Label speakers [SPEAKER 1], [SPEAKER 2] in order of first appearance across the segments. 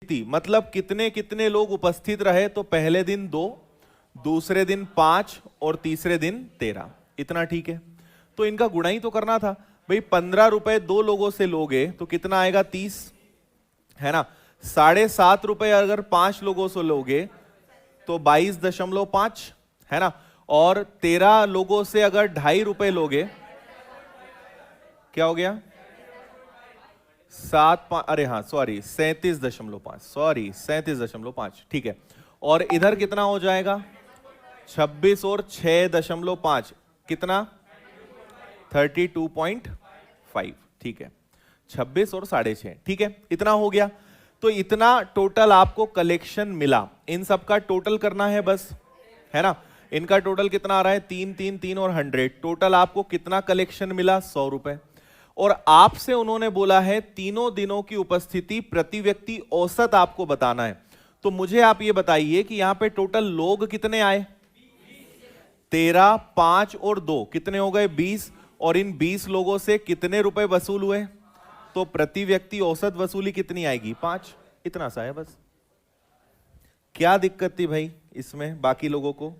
[SPEAKER 1] उपस्थिति मतलब कितने कितने लोग उपस्थित रहे, तो पहले दिन 2, दूसरे दिन 5 और तीसरे दिन 13, इतना ठीक है। तो इनका गुणा ही तो करना था भाई। 15 रुपए 2 लोगों से लोगे तो कितना आएगा 30, है ना। 7.5 रुपए अगर 5 लोगों से लोगे तो 22.5, है ना। और 13 लोगों से अगर 2.5 रुपए लोगे, क्या हो गया 7 अरे हाँ सॉरी 37.5, सॉरी 37.5, ठीक है। और इधर कितना हो जाएगा 26 और 6.5, कितना 32.5, ठीक है। 26 और 6.5, ठीक है, इतना हो गया। तो इतना टोटल आपको कलेक्शन मिला। इन सब का टोटल करना है बस, है ना। इनका टोटल कितना आ रहा है 3, 3, 3 और 100। टोटल आपको कितना कलेक्शन मिला 100 रुपए। और आपसे उन्होंने बोला है तीनों दिनों की उपस्थिति प्रति व्यक्ति औसत आपको बताना है। तो मुझे आप ये बताइए कि यहां पे टोटल लोग कितने आए 13, 5 और 2, कितने हो गए 20। और इन 20 लोगों से कितने रुपए वसूल हुए, तो प्रति व्यक्ति औसत वसूली कितनी आएगी 5, इतना सा है बस। क्या दिक्कत थी भाई इसमें बाकी लोगों को?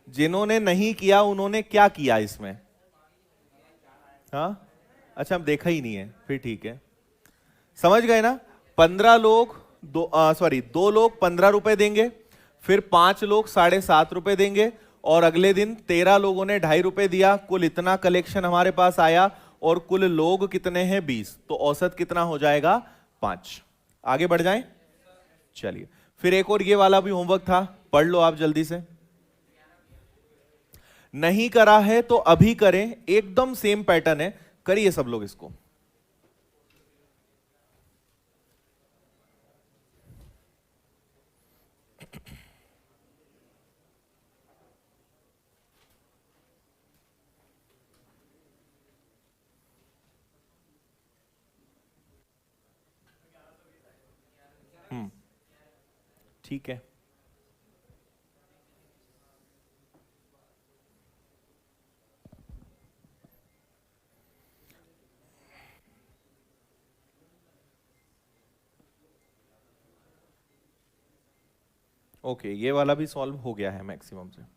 [SPEAKER 1] जिन्होंने नहीं किया उन्होंने क्या किया इसमें? हाँ अच्छा, हम देखा ही नहीं है, फिर ठीक है, समझ गए ना। 15 लोग 2 लोग 15 रुपए देंगे, फिर 5 लोग 7.5 रुपए देंगे, और अगले दिन 13 लोगों ने 2.5 रुपए दिया। कुल इतना कलेक्शन हमारे पास आया, और कुल लोग कितने हैं 20, तो औसत कितना हो जाएगा 5। आगे बढ़ जाएं, चलिए। फिर एक और ये वाला भी होमवर्क था, पढ़ लो आप जल्दी से। नहीं करा है तो अभी करें, एकदम सेम पैटर्न है, करिए सब लोग इसको। ठीक है, ओके, ये वाला भी सॉल्व हो गया है मैक्सिमम से।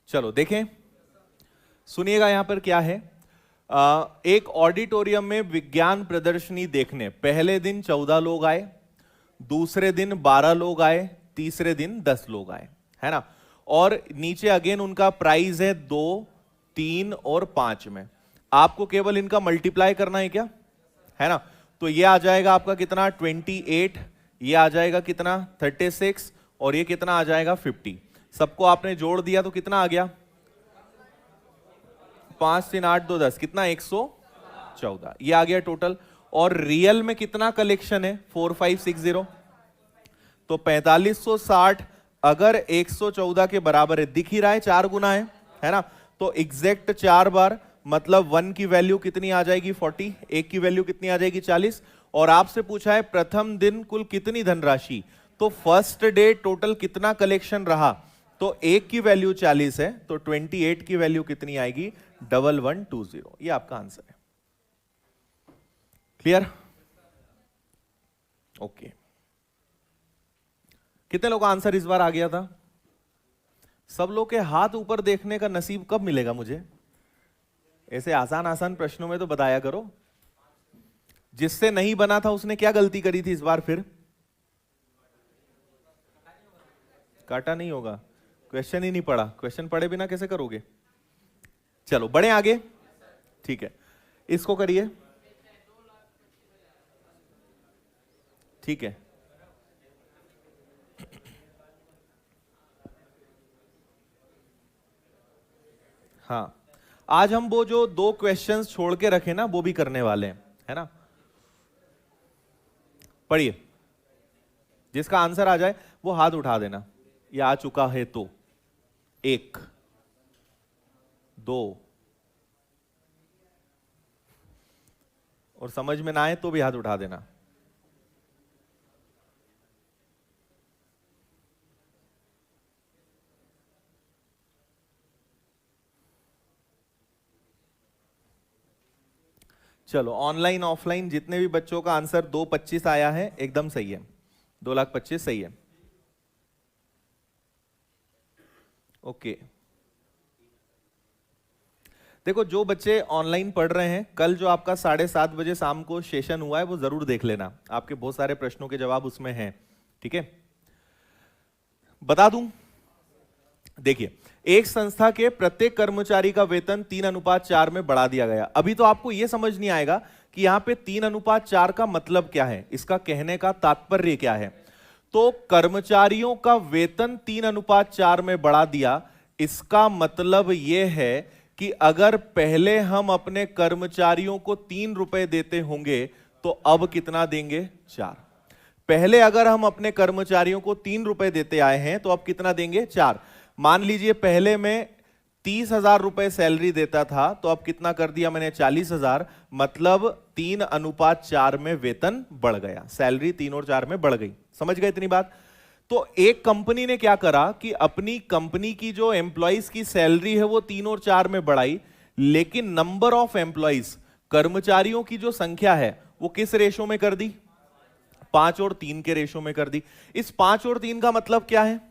[SPEAKER 1] चलो देखें, सुनिएगा यहां पर क्या है। एक ऑडिटोरियम में विज्ञान प्रदर्शनी देखने पहले दिन 14 लोग आए, दूसरे दिन 12 लोग आए, तीसरे दिन 10 लोग आए, है ना। और नीचे अगेन उनका प्राइस है 2, 3 और 5 में। आपको केवल इनका मल्टीप्लाई करना है क्या, है ना। तो ये आ जाएगा आपका कितना 28, ये आ जाएगा कितना 36, और ये कितना आ जाएगा 50। सबको आपने जोड़ दिया तो कितना आ गया 5, 3, 8, 2, 10, कितना 114, ये आ गया टोटल। और रियल में कितना कलेक्शन है 4560, तो 4560 अगर 114 के बराबर है, दिख ही रहा है 4 गुना है ना। तो एग्जैक्ट 4 बार, मतलब 1 की वैल्यू कितनी आ जाएगी 40, 1 की वैल्यू कितनी आ जाएगी 40। और आपसे पूछा है प्रथम दिन कुल कितनी धनराशि, तो फर्स्ट डे टोटल कितना कलेक्शन रहा, तो 1 की वैल्यू 40 है, तो 28 की वैल्यू कितनी आएगी 1120। ये आपका आंसर है। क्लियर? ओके, कितने लोग का आंसर इस बार आ गया था? सब लोग के हाथ ऊपर देखने का नसीब कब मिलेगा मुझे? ऐसे आसान आसान प्रश्नों में तो बताया करो। जिससे नहीं बना था उसने क्या गलती करी थी इस बार? फिर काटा नहीं होगा, क्वेश्चन ही नहीं पढ़ा। क्वेश्चन पढ़े बिना कैसे करोगे? चलो बढ़े आगे, ठीक है, इसको करिए, ठीक है। हाँ, आज हम वो जो 2 क्वेश्चंस छोड़ के रखे ना वो भी करने वाले हैं, है ना। पढ़िए, जिसका आंसर आ जाए वो हाथ उठा देना। ये आ चुका है तो 1 2, और समझ में ना आए तो भी हाथ उठा देना। चलो ऑनलाइन ऑफलाइन जितने भी बच्चों का आंसर 2,25 आया है एकदम सही है, 2,25,000 सही है। ओके, देखो जो बच्चे ऑनलाइन पढ़ रहे हैं, कल जो आपका 7:30 बजे शाम को सेशन हुआ है वो जरूर देख लेना, आपके बहुत सारे प्रश्नों के जवाब उसमें हैं। ठीक है, बता दूं, देखिए एक संस्था के प्रत्येक कर्मचारी का वेतन 3:4 में बढ़ा दिया गया। अभी तो आपको यह समझ नहीं आएगा कि यहां पे 3:4 का मतलब क्या है, इसका कहने का तात्पर्य क्या है। तो कर्मचारियों का वेतन 3:4 में बढ़ा दिया, इसका मतलब यह है कि अगर पहले हम अपने कर्मचारियों को 3 रुपए देते होंगे तो अब कितना देंगे, 4। पहले अगर हम अपने कर्मचारियों को 3 रुपए देते आए हैं तो अब कितना देंगे, 4। मान लीजिए पहले मैं 30,000 रुपए सैलरी देता था तो अब कितना कर दिया मैंने, 40,000, मतलब 3:4 में वेतन बढ़ गया, सैलरी 3 और 4 में बढ़ गई। समझ गए इतनी बात। तो एक कंपनी ने क्या करा कि अपनी कंपनी की जो एम्प्लॉइज की सैलरी है वो 3 और 4 में बढ़ाई, लेकिन नंबर ऑफ एम्प्लॉइज, कर्मचारियों की जो संख्या है वो किस रेशो में कर दी, 5 और 3 के रेशो में कर दी। इस 5 और 3 का मतलब क्या है,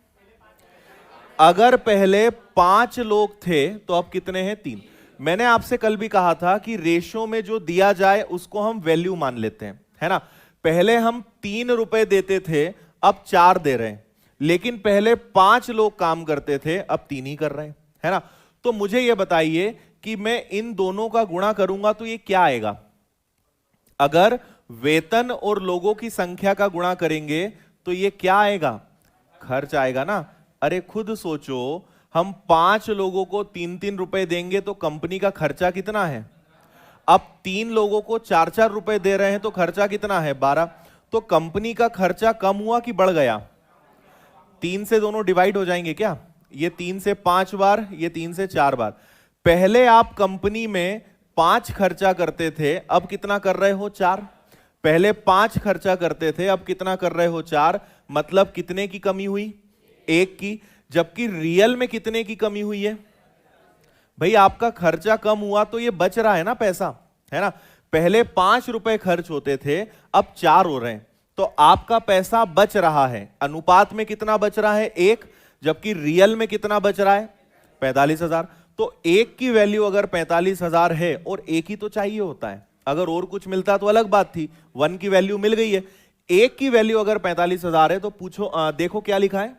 [SPEAKER 1] अगर पहले 5 लोग थे तो अब कितने हैं, 3। मैंने आपसे कल भी कहा था कि रेशो में जो दिया जाए उसको हम वैल्यू मान लेते हैं, है ना। पहले हम 3 रुपए देते थे, अब 4 दे रहे हैं, लेकिन पहले 5 लोग काम करते थे, अब 3 ही कर रहे हैं, है ना। तो मुझे यह बताइए कि मैं इन दोनों का गुणा करूंगा तो ये क्या आएगा। अगर वेतन और लोगों की संख्या का गुणा करेंगे तो ये क्या आएगा, खर्च आएगा ना। अरे खुद सोचो, हम 5 लोगों को 3-3 रुपए देंगे तो कंपनी का खर्चा कितना है। अब 3 लोगों को 4-4 रुपए दे रहे हैं तो खर्चा कितना है, 12। तो कंपनी का खर्चा कम हुआ कि बढ़ गया, 3 से दोनों डिवाइड हो जाएंगे क्या, ये 3 से 5 बार, ये 3 से 4 बार। पहले आप कंपनी में 5 खर्चा करते थे, अब कितना कर रहे हो, 4। पहले 5 खर्चा करते थे, अब कितना कर रहे हो, 4। मतलब कितने की कमी हुई, 1 की। जबकि रियल में कितने की कमी हुई है भाई, आपका खर्चा कम हुआ तो ये बच रहा है ना पैसा, है ना। पहले 5 रुपए खर्च होते थे, अब 4 हो रहे हैं, तो आपका पैसा बच रहा है। अनुपात में कितना बच रहा है, 1, जबकि रियल में कितना बच रहा है, 45,000। तो 1 की वैल्यू अगर 45,000 है, और 1 ही तो चाहिए होता है, अगर और कुछ मिलता तो अलग बात थी। 1 की वैल्यू मिल गई है, 1 की वैल्यू अगर 45,000 है तो पूछो, देखो क्या लिखा है,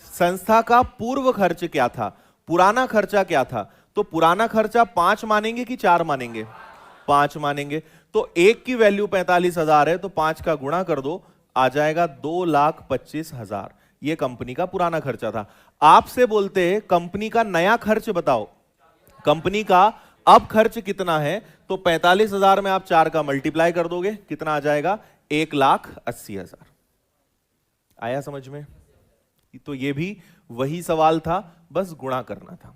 [SPEAKER 1] संस्था का पूर्व खर्च क्या था, पुराना खर्चा क्या था। तो पुराना खर्चा 5 मानेंगे कि 4 मानेंगे, 5 मानेंगे। तो 1 की वैल्यू 45,000 है तो 5 का गुणा कर दो, आ जाएगा 2,25,000। यह कंपनी का पुराना खर्चा था। आपसे बोलते हैं कंपनी का नया खर्च बताओ, कंपनी का अब खर्च कितना है, तो 45,000 में आप 4 का मल्टीप्लाई कर दोगे, कितना आ जाएगा, 1,80,000। आया समझ में। तो ये भी वही सवाल था, बस गुणा करना था।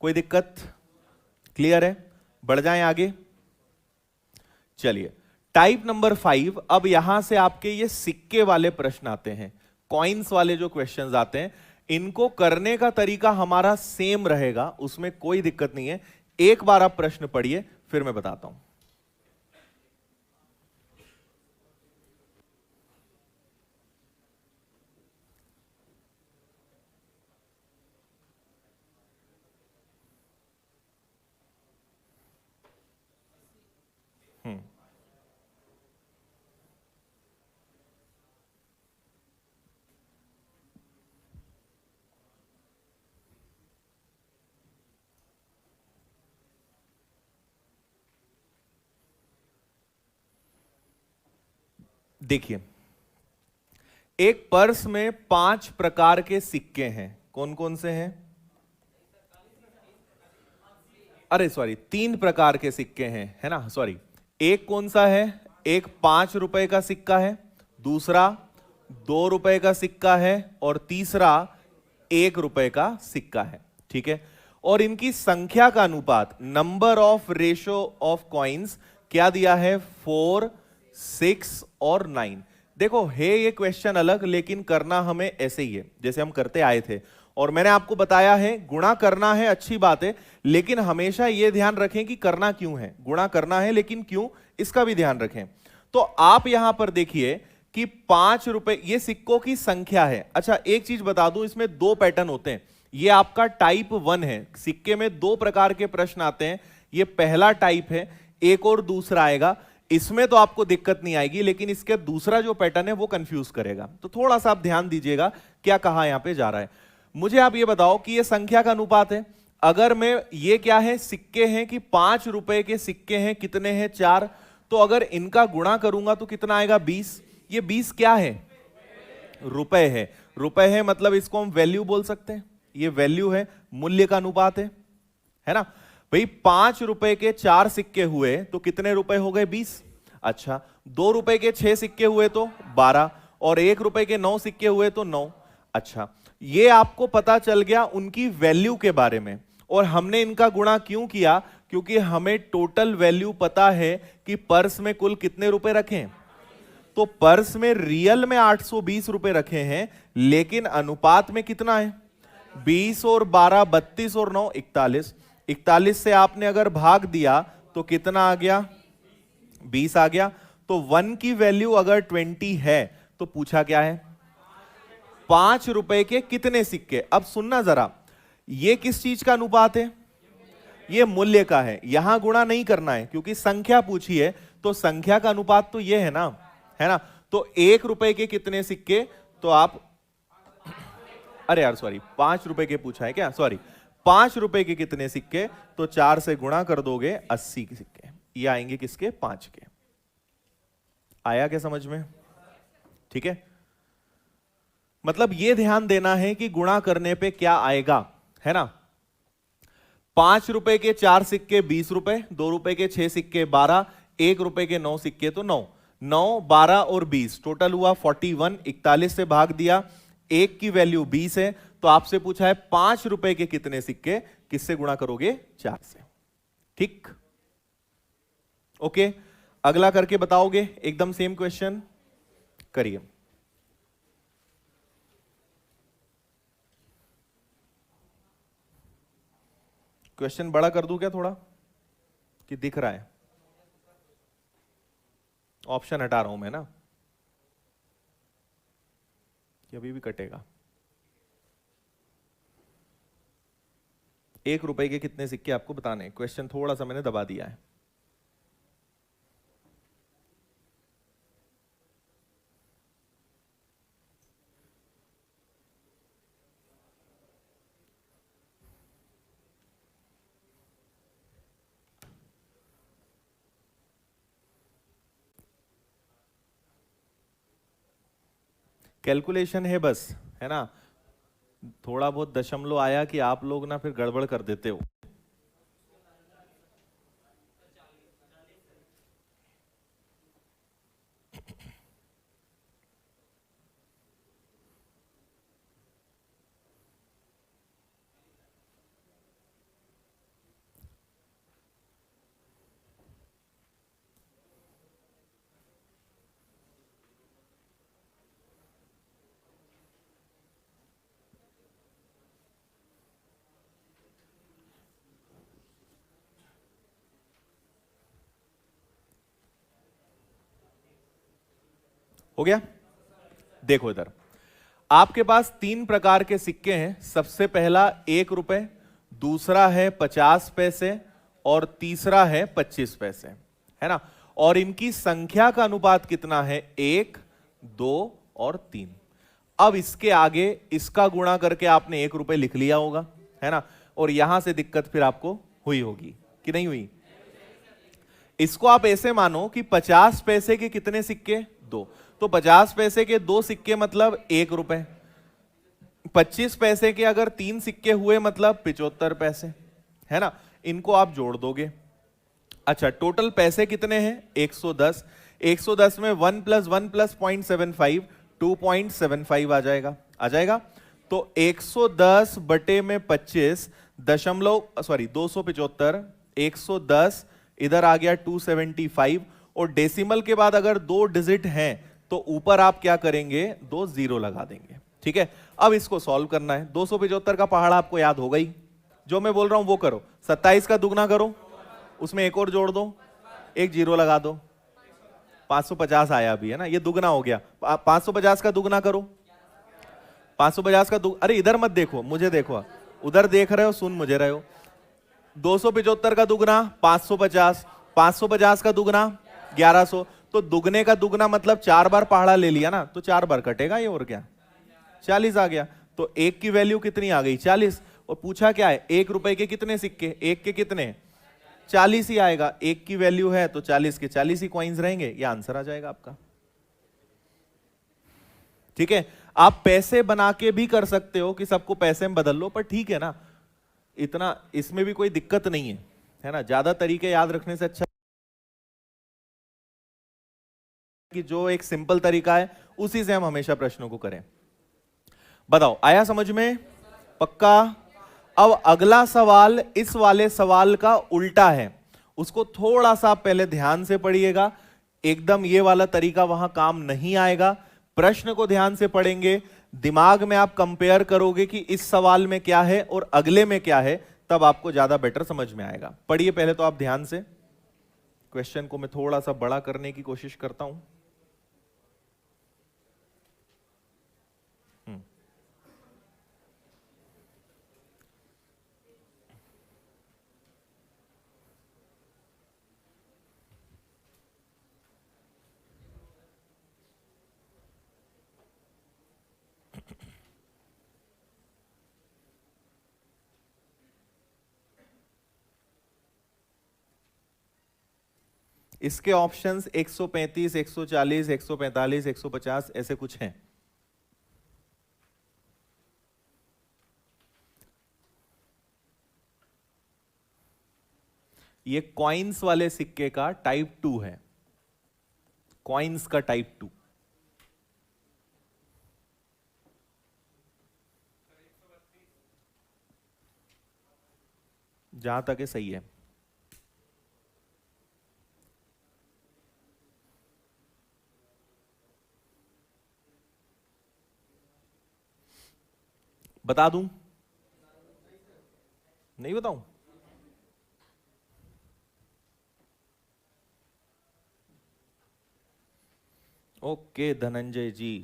[SPEAKER 1] कोई दिक्कत, क्लियर है, बढ़ जाएं आगे। चलिए टाइप नंबर 5। अब यहां से आपके ये सिक्के वाले प्रश्न आते हैं, कॉइन्स वाले जो क्वेश्चंस आते हैं, इनको करने का तरीका हमारा सेम रहेगा, उसमें कोई दिक्कत नहीं है। एक बार आप प्रश्न पढ़िए, फिर मैं बताता हूं। देखिए, एक पर्स में 5 प्रकार के सिक्के हैं, कौन कौन से हैं, अरे सॉरी, 3 प्रकार के सिक्के हैं, है ना, सॉरी। एक कौन सा है? एक 5 रुपए का सिक्का है, दूसरा 2 रुपए का सिक्का है, और तीसरा 1 रुपए का सिक्का है, ठीक है। और इनकी संख्या का अनुपात, number of ratio of coins क्या दिया है? 4, 6 और 9। देखो है ये क्वेश्चन अलग, लेकिन करना हमें ऐसे ही है जैसे हम करते आए थे। और मैंने आपको बताया है गुणा करना है, अच्छी बात है, लेकिन हमेशा यह ध्यान रखें कि करना क्यों है। गुणा करना है लेकिन क्यों, इसका भी ध्यान रखें। तो आप यहां पर देखिए कि 5 रुपए ये सिक्कों की संख्या है। अच्छा एक चीज बता दूं, इसमें 2 पैटर्न होते हैं। ये आपका टाइप 1 है, सिक्के में 2 प्रकार के प्रश्न आते हैं। ये पहला टाइप है, एक और दूसरा आएगा। इसमें तो आपको दिक्कत नहीं आएगी, लेकिन इसके दूसरा जो पैटर्न है वो कंफ्यूज करेगा। तो थोड़ा सा आप ध्यान दीजिएगा क्या कहा यहां पे जा रहा है। मुझे आप ये बताओ कि ये संख्या का अनुपात है। अगर मैं ये क्या है, सिक्के हैं कि 5 रुपए के सिक्के हैं, कितने हैं? 4। तो अगर इनका गुणा करूंगा तो कितना आएगा? 20। ये 20 क्या है? रुपए है। रुपए है मतलब इसको हम वैल्यू बोल सकते हैं। ये वैल्यू है, मूल्य का अनुपात है ना भाई। 5 रुपए के 4 सिक्के हुए तो कितने रुपए हो गए? 20। अच्छा 2 रुपए के 6 सिक्के हुए तो 12, और 1 रुपए के 9 सिक्के हुए तो 9। अच्छा ये आपको पता चल गया उनकी वैल्यू के बारे में। और हमने इनका गुणा क्यों किया? क्योंकि हमें टोटल वैल्यू पता है कि पर्स में कुल कितने रुपए रखे। तो पर्स में रियल में 820 रुपए रखे हैं, लेकिन अनुपात में कितना है? 20 और 12 32 और 9 41। 41 से आपने अगर भाग दिया तो कितना आ गया? 20 आ गया। तो 1 की वैल्यू अगर 20 है तो पूछा क्या है? 5 रुपए के कितने सिक्के। अब सुनना जरा, ये किस चीज का अनुपात है? ये मूल्य का है। यहां गुणा नहीं करना है क्योंकि संख्या पूछी है, तो संख्या का अनुपात तो ये है ना। तो 1 रुपए के कितने सिक्के, तो आप, अरे यार सॉरी, 5 रुपए के पूछा है क्या? सॉरी, 5 रुपए के कितने सिक्के, तो 4 से गुणा कर दोगे 80 के सिक्के। ये आएंगे किसके? 5 के। आया क्या समझ में? ठीक है, मतलब ये ध्यान देना है कि गुणा करने पे क्या आएगा, है ना। 5 रुपए के 4 सिक्के 20 रुपए, 2 रुपए के 6 सिक्के 12, 1 रुपए के 9 सिक्के तो 9। 9, 12 और 20 टोटल हुआ 41। 41 से भाग दिया, 1 की वैल्यू 20 है। तो आपसे पूछा है 5 रुपए के कितने सिक्के, किससे गुणा करोगे? 4 से। ठीक, ओके। अगला करके बताओगे? एकदम सेम क्वेश्चन करिए। क्वेश्चन बड़ा कर दूं क्या थोड़ा, कि दिख रहा है? ऑप्शन हटा रहा हूं मैं ना, कि अभी भी कटेगा। 1 रुपए के कितने सिक्के आपको बताने। क्वेश्चन थोड़ा सा मैंने दबा दिया है। कैलकुलेशन है बस, है ना। थोड़ा बहुत दशमलव आया कि आप लोग ना फिर गड़बड़ कर देते हो। हो गया? देखो इधर आपके पास 3 प्रकार के सिक्के हैं। सबसे पहला 1 रुपए, दूसरा है 50 पैसे, और तीसरा है 25 पैसे, है ना। और इनकी संख्या का अनुपात कितना है? 1, 2 और 3। अब इसके आगे इसका गुणा करके आपने 1 रुपए लिख लिया होगा, है ना। और यहां से दिक्कत फिर आपको हुई होगी कि नहीं हुई? इसको आप ऐसे मानो कि 50 पैसे के कितने सिक्के? 2। तो 50 पैसे के 2 सिक्के मतलब 1 रुपए। 25 पैसे के अगर 3 सिक्के हुए मतलब 75 पैसे, है ना। इनको आप जोड़ दोगे। अच्छा, टोटल पैसे कितने हैं? 110। 110 में 1 प्लस 1 प्लस 0.75 2.75 आ जाएगा, आ जाएगा। तो 110 बटे में 25 दशमलव 275, 110 इधर आ गया 275, और डेसिमल के बाद अगर 2 डिजिट हैं तो ऊपर आप क्या करेंगे? 2 जीरो लगा देंगे। ठीक है, अब इसको सॉल्व करना है। 275 का पहाड़ा आपको याद होगा ही, जो मैं बोल रहा हूं वो करो। 27 का दुगना करो, उसमें एक और जोड़ दो, एक जीरो लगा दो, 550 आया अभी, है ना, ये दुगना हो गया। 550 का दुगना करो, 550 का अरे इधर मत देखो, मुझे देखो, उधर देख रहे हो, सुन मुझे रहे हो। 275 का दुगना 550, 550 का दुगना 1100, तो दुगने का दुगना मतलब 4 बार पहाड़ा ले लिया ना, तो 4 बार कटेगा ये, और क्या, 40 आ गया। तो एक की वैल्यू कितनी आ गई? 40। और पूछा क्या है? 1 रुपए के कितने सिक्के? एक के कितने? 40 ही आएगा। एक की वैल्यू है तो 40 के 40 ही कॉइन्स रहेंगे, ये आंसर आ जाएगा आपका। ठीक है, आप पैसे बना के भी कर सकते हो कि सबको पैसे में बदल लो, पर ठीक है ना, इतना इसमें भी कोई दिक्कत नहीं है ना। ज्यादा तरीके याद रखने से अच्छा कि जो एक सिंपल तरीका है उसी से हम हमेशा प्रश्नों को करें। बताओ, आया समझ में? पक्का? अब अगला सवाल इस वाले सवाल का उल्टा है, उसको थोड़ा सा पहले ध्यान से पढ़िएगा। एकदम ये वाला तरीका वहां काम नहीं आएगा। प्रश्न को ध्यान से पढ़ेंगे, दिमाग में आप कंपेयर करोगे कि इस सवाल में क्या है और अगले में क्या है, तब आपको ज्यादा बेटर समझ में आएगा। पढ़िए पहले तो आप ध्यान से। क्वेश्चन को मैं थोड़ा सा बड़ा करने की कोशिश करता हूं। इसके ऑप्शंस 135, 140, 145, 150 ऐसे कुछ हैं। ये कॉइन्स वाले सिक्के का टाइप 2 है, कॉइन्स का टाइप 2। जहां तक है सही है। बता दूं? नहीं बताऊं? ओके धनंजय जी,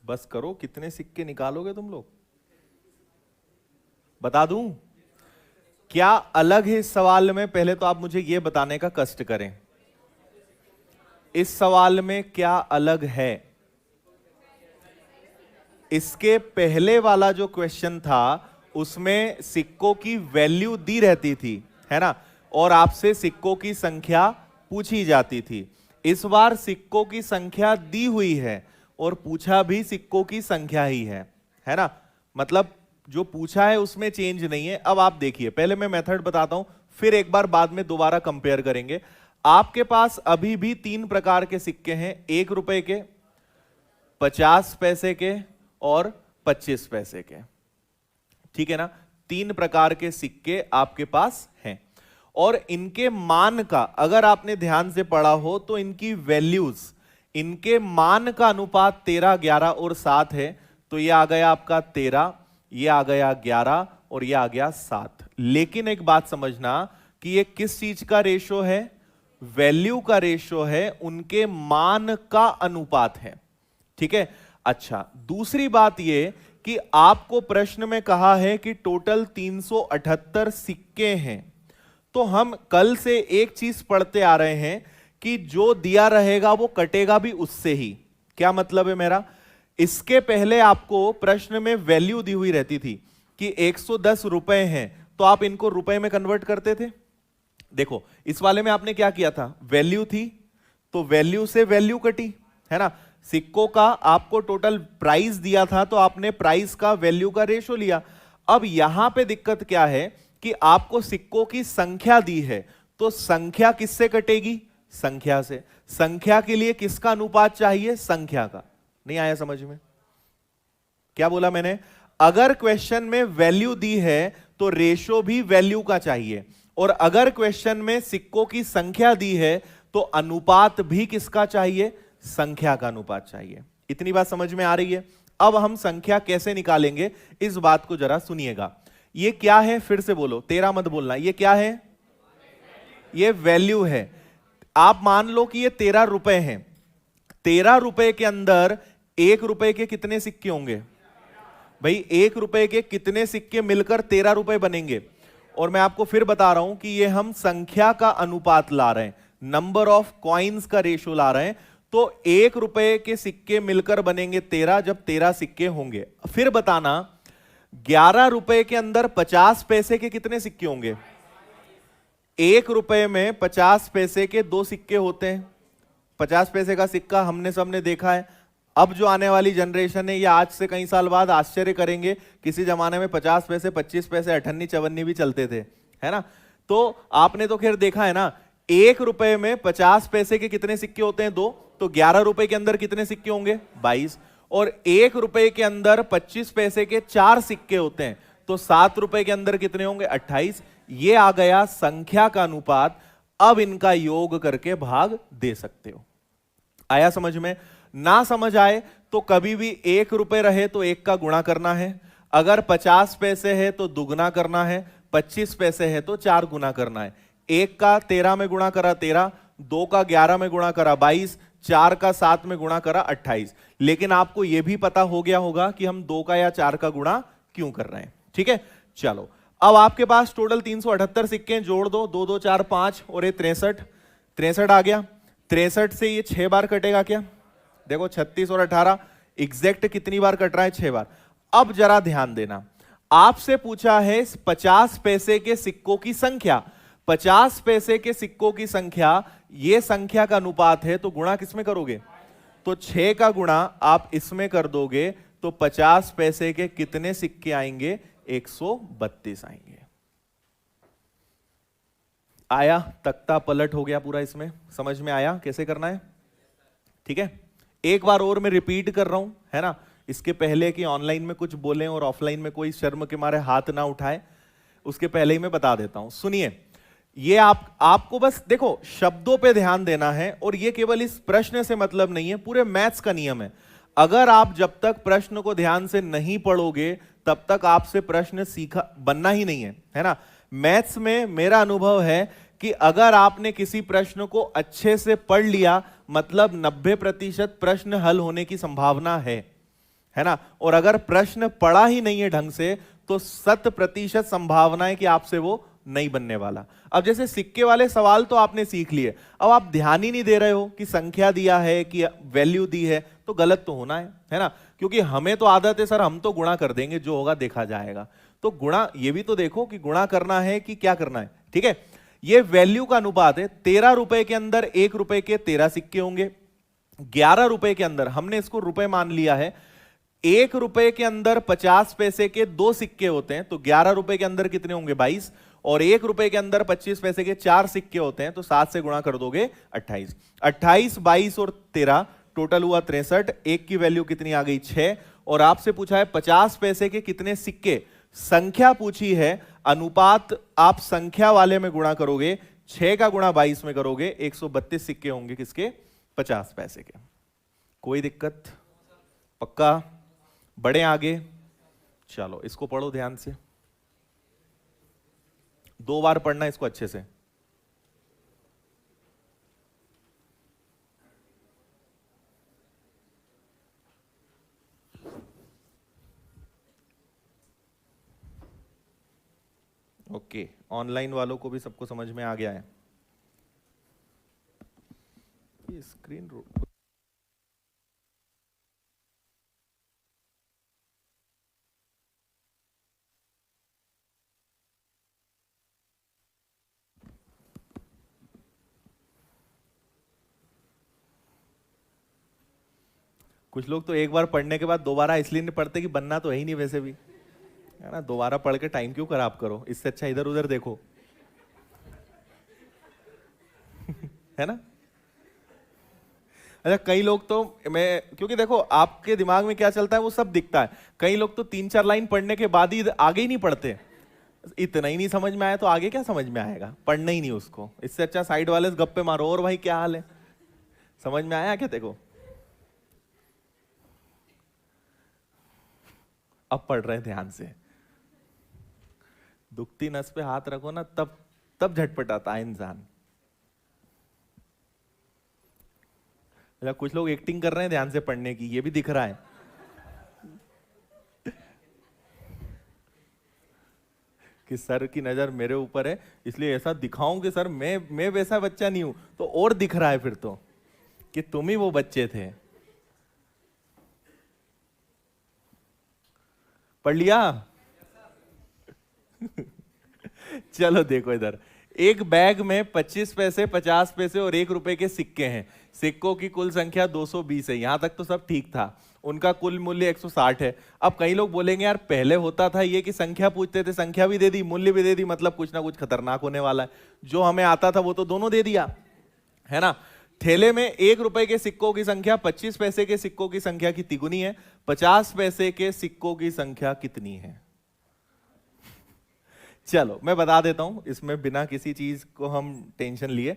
[SPEAKER 1] बस करो, कितने सिक्के निकालोगे तुम लोग? बता दूं क्या अलग है इस सवाल में? पहले तो आप मुझे यह बताने का कष्ट करें, इस सवाल में क्या अलग है। इसके पहले वाला जो क्वेश्चन था उसमें सिक्कों की वैल्यू दी रहती थी, है ना, और आपसे सिक्कों की संख्या पूछी जाती थी। इस बार सिक्कों की संख्या दी हुई है और पूछा भी सिक्कों की संख्या ही है ना, मतलब जो पूछा है उसमें चेंज नहीं है। अब आप देखिए, पहले मैं मेथड बताता हूं, फिर एक बार बाद में दोबारा कंपेयर करेंगे। आपके पास अभी भी 3 प्रकार के सिक्के हैं, 1 रुपए के, 50 पैसे के और 25 पैसे के। ठीक है ना, 3 प्रकार के सिक्के आपके पास हैं, और इनके मान का अगर आपने ध्यान से पढ़ा हो तो इनकी वैल्यूज, इनके मान का अनुपात 13, 11 और 7 है। तो ये आ गया आपका 13, ये आ गया 11 और ये आ गया 7। लेकिन एक बात समझना कि ये किस चीज का रेशो है? वैल्यू का रेशो है, उनके मान का अनुपात है। ठीक है। अच्छा, दूसरी बात ये कि आपको प्रश्न में कहा है कि टोटल 378 सिक्के हैं, तो हम कल से एक चीज पढ़ते आ रहे हैं कि जो दिया रहेगा वो कटेगा भी उससे ही। क्या मतलब है मेरा? इसके पहले आपको प्रश्न में वैल्यू दी हुई रहती थी कि 110 रुपए हैं, तो आप इनको रुपए में कन्वर्ट करते थे। देखो इस वाले में आपने क्या किया था, वैल्यू थी तो वैल्यू से वैल्यू कटी, है ना। सिक्कों का आपको टोटल प्राइस दिया था तो आपने प्राइस का वैल्यू का रेशो लिया। अब यहां पे दिक्कत क्या है कि आपको सिक्कों की संख्या दी है, तो संख्या किससे कटेगी? संख्या से। संख्या के लिए किसका अनुपात चाहिए? संख्या का। नहीं आया समझ में? क्या बोला मैंने? अगर क्वेश्चन में वैल्यू दी है तो रेशो भी वैल्यू का चाहिए, और अगर क्वेश्चन में सिक्कों की संख्या दी है तो अनुपात भी किसका चाहिए? संख्या का अनुपात चाहिए। इतनी बात समझ में आ रही है? अब हम संख्या कैसे निकालेंगे इस बात को जरा सुनिएगा। ये क्या है? फिर से बोलो, तेरा मत बोलना। ये क्या है? ये वैल्यू है। आप मान लो कि ये 13 रुपए हैं। 13 रुपए के अंदर 1 रुपए के कितने सिक्के होंगे भाई? 1 रुपए के कितने सिक्के मिलकर 13 रुपए बनेंगे? और मैं आपको फिर बता रहा हूं कि ये हम संख्या का अनुपात ला रहे हैं, नंबर ऑफ कॉइन्स का रेशियो ला रहे हैं। तो 1 रुपए के सिक्के मिलकर बनेंगे 13 जब 13 सिक्के होंगे। फिर बताना 11 रुपए के अंदर 50 पैसे के कितने सिक्के होंगे? 1 रुपए में 50 पैसे के 2 सिक्के होते हैं। 50 पैसे का सिक्का हमने सबने देखा है। अब जो आने वाली जनरेशन है या आज से कई साल बाद आश्चर्य करेंगे, किसी जमाने में 50 पैसे 25 पैसे अठन्नी चवन्नी भी चलते थे, है ना। तो आपने तो खैर देखा है ना, 1 रुपए में 50 पैसे के कितने सिक्के होते हैं? 2। तो 11 रुपए के अंदर कितने सिक्के होंगे? 22। और 1 रुपए के अंदर 25 पैसे के 4 सिक्के होते हैं, तो 7 रुपए के अंदर कितने होंगे? 28। ये आ गया संख्या का अनुपात। अब इनका योग करके भाग दे सकते हो। आया समझ में? ना समझ आए तो कभी भी 1 रुपए रहे तो 1 का गुणा करना है, अगर 50 पैसे है तो दुगना करना है, 25 पैसे है तो 4 गुना करना है। 1 का 13 में गुणा करा 13, 2 का 11 में गुणा करा 22, 4 का 7 में गुणा करा 28। लेकिन आपको यह भी पता हो गया होगा कि हम 2 का या 4 का गुणा क्यों कर रहे हैं। ठीक है, चलो अब आपके पास टोटल 378 सिक्के हैं, जोड़ दो, 2 2 4 5 और ये 63। 63 आ गया। 63 से ये 6 बार कटेगा क्या? देखो 36 और 18 एग्जैक्ट कितनी बार कट रहा है? 6 बार। अब जरा ध्यान देना, आपसे पूछा है 50 पैसे के सिक्कों की संख्या। 50 पैसे के सिक्कों की संख्या, ये संख्या का अनुपात है, तो गुणा किसमें करोगे? तो 6 का गुणा आप इसमें कर दोगे तो 50 पैसे के कितने सिक्के आएंगे? 132 आएंगे। आया? तख्ता पलट हो गया पूरा। इसमें समझ में आया कैसे करना है? ठीक है, एक बार और मैं रिपीट कर रहा हूं, है ना। इसके पहले कि ऑनलाइन में कुछ बोलें और ऑफलाइन में कोई शर्म के मारे हाथ ना उठाए, उसके पहले ही मैं बता देता हूं। सुनिए, ये आपको बस देखो शब्दों पे ध्यान देना है, और ये केवल इस प्रश्न से मतलब नहीं है, पूरे मैथ्स का नियम है। अगर आप जब तक प्रश्न को ध्यान से नहीं पढ़ोगे तब तक आपसे प्रश्न सीखा बनना ही नहीं है ना। मैथ्स में मेरा अनुभव है कि अगर आपने किसी प्रश्न को अच्छे से पढ़ लिया, मतलब 90% प्रश्न हल होने की संभावना है ना। और अगर प्रश्न पढ़ा ही नहीं है ढंग से तो 100% संभावना है कि आपसे वो नहीं बनने वाला। अब जैसे सिक्के वाले सवाल तो आपने सीख लिए, अब आप ध्यान ही नहीं दे रहे हो कि संख्या दिया है कि वैल्यू दी है, तो गलत तो होना है ना। क्योंकि हमें तो आदत है सर, हम तो गुणा कर देंगे, जो होगा देखा जाएगा। तो गुणा ये भी तो देखो कि गुणा करना है कि क्या करना है। ठीक है, ये वैल्यू का अनुपात है। 13 रुपए के अंदर 1 रुपए के 13 सिक्के होंगे। 11 रुपए के अंदर, हमने इसको रुपए मान लिया है, 1 रुपए के अंदर 50 पैसे के 2 सिक्के होते हैं, तो 11 रुपए के अंदर कितने होंगे? 22। और 1 रुपए के अंदर 25 पैसे के 4 सिक्के होते हैं, तो 7 से गुणा कर दोगे 28। 28, 22 और 13 टोटल हुआ 63। 1 की वैल्यू कितनी आ गई? 6। और आपसे पूछा है 50 पैसे के कितने सिक्के, संख्या पूछी है, अनुपात आप संख्या वाले में गुणा करोगे, 6 का गुणा 22 में करोगे, 132 सिक्के होंगे किसके? 50 पैसे के। कोई दिक्कत? पक्का? बढ़े आगे? चलो इसको पढ़ो ध्यान से, 2 बार पढ़ना इसको अच्छे से। ओके ओके, ऑनलाइन वालों को भी सबको समझ में आ गया है? ये स्क्रीन कुछ लोग तो एक बार पढ़ने के बाद दोबारा इसलिए नहीं पढ़ते कि बनना तो है ही नहीं वैसे भी, है ना। दोबारा पढ़ के टाइम क्यों खराब करो, इससे अच्छा इधर उधर देखो है ना। अच्छा, कई लोग तो मैं, क्योंकि देखो आपके दिमाग में क्या चलता है वो सब दिखता है। कई लोग तो 3-4 लाइन पढ़ने के बाद ही आगे ही नहीं पढ़ते, इतना ही नहीं समझ में आया तो आगे क्या समझ में आएगा, पढ़ना ही नहीं उसको। इससे अच्छा साइड वाले से गप्पे मारो, और भाई क्या हाल है, समझ में आया क्या? देखो अब पढ़ रहे हैं ध्यान से, दुखती नस पे हाथ रखो ना, तब तब झटपटाता है इंसान। अच्छा, कुछ लोग एक्टिंग कर रहे हैं ध्यान से पढ़ने की, ये भी दिख रहा है कि सर की नजर मेरे ऊपर है इसलिए ऐसा दिखाऊं कि सर मैं वैसा बच्चा नहीं हूं, तो और दिख रहा है फिर तो कि तुम ही वो बच्चे थे। पढ़ लिया चलो देखो इधर, एक बैग में 25 पैसे, 50 पैसे और 1 रुपए के सिक्के हैं। सिक्कों की कुल संख्या 220 है। यहां तक तो सब ठीक था, उनका कुल मूल्य 160 है। अब कई लोग बोलेंगे यार पहले होता था ये कि संख्या पूछते थे, संख्या भी दे दी, मूल्य भी दे दी, मतलब कुछ ना कुछ खतरनाक होने वाला है। जो हमें आता था वो तो दोनों दे दिया, है ना। थैले में 1 रुपए के सिक्कों की संख्या 25 पैसे के सिक्कों की संख्या की तिगुनी है। 50 पैसे के सिक्कों की संख्या कितनी है? चलो मैं बता देता हूं, इसमें बिना किसी चीज को हम टेंशन लिए।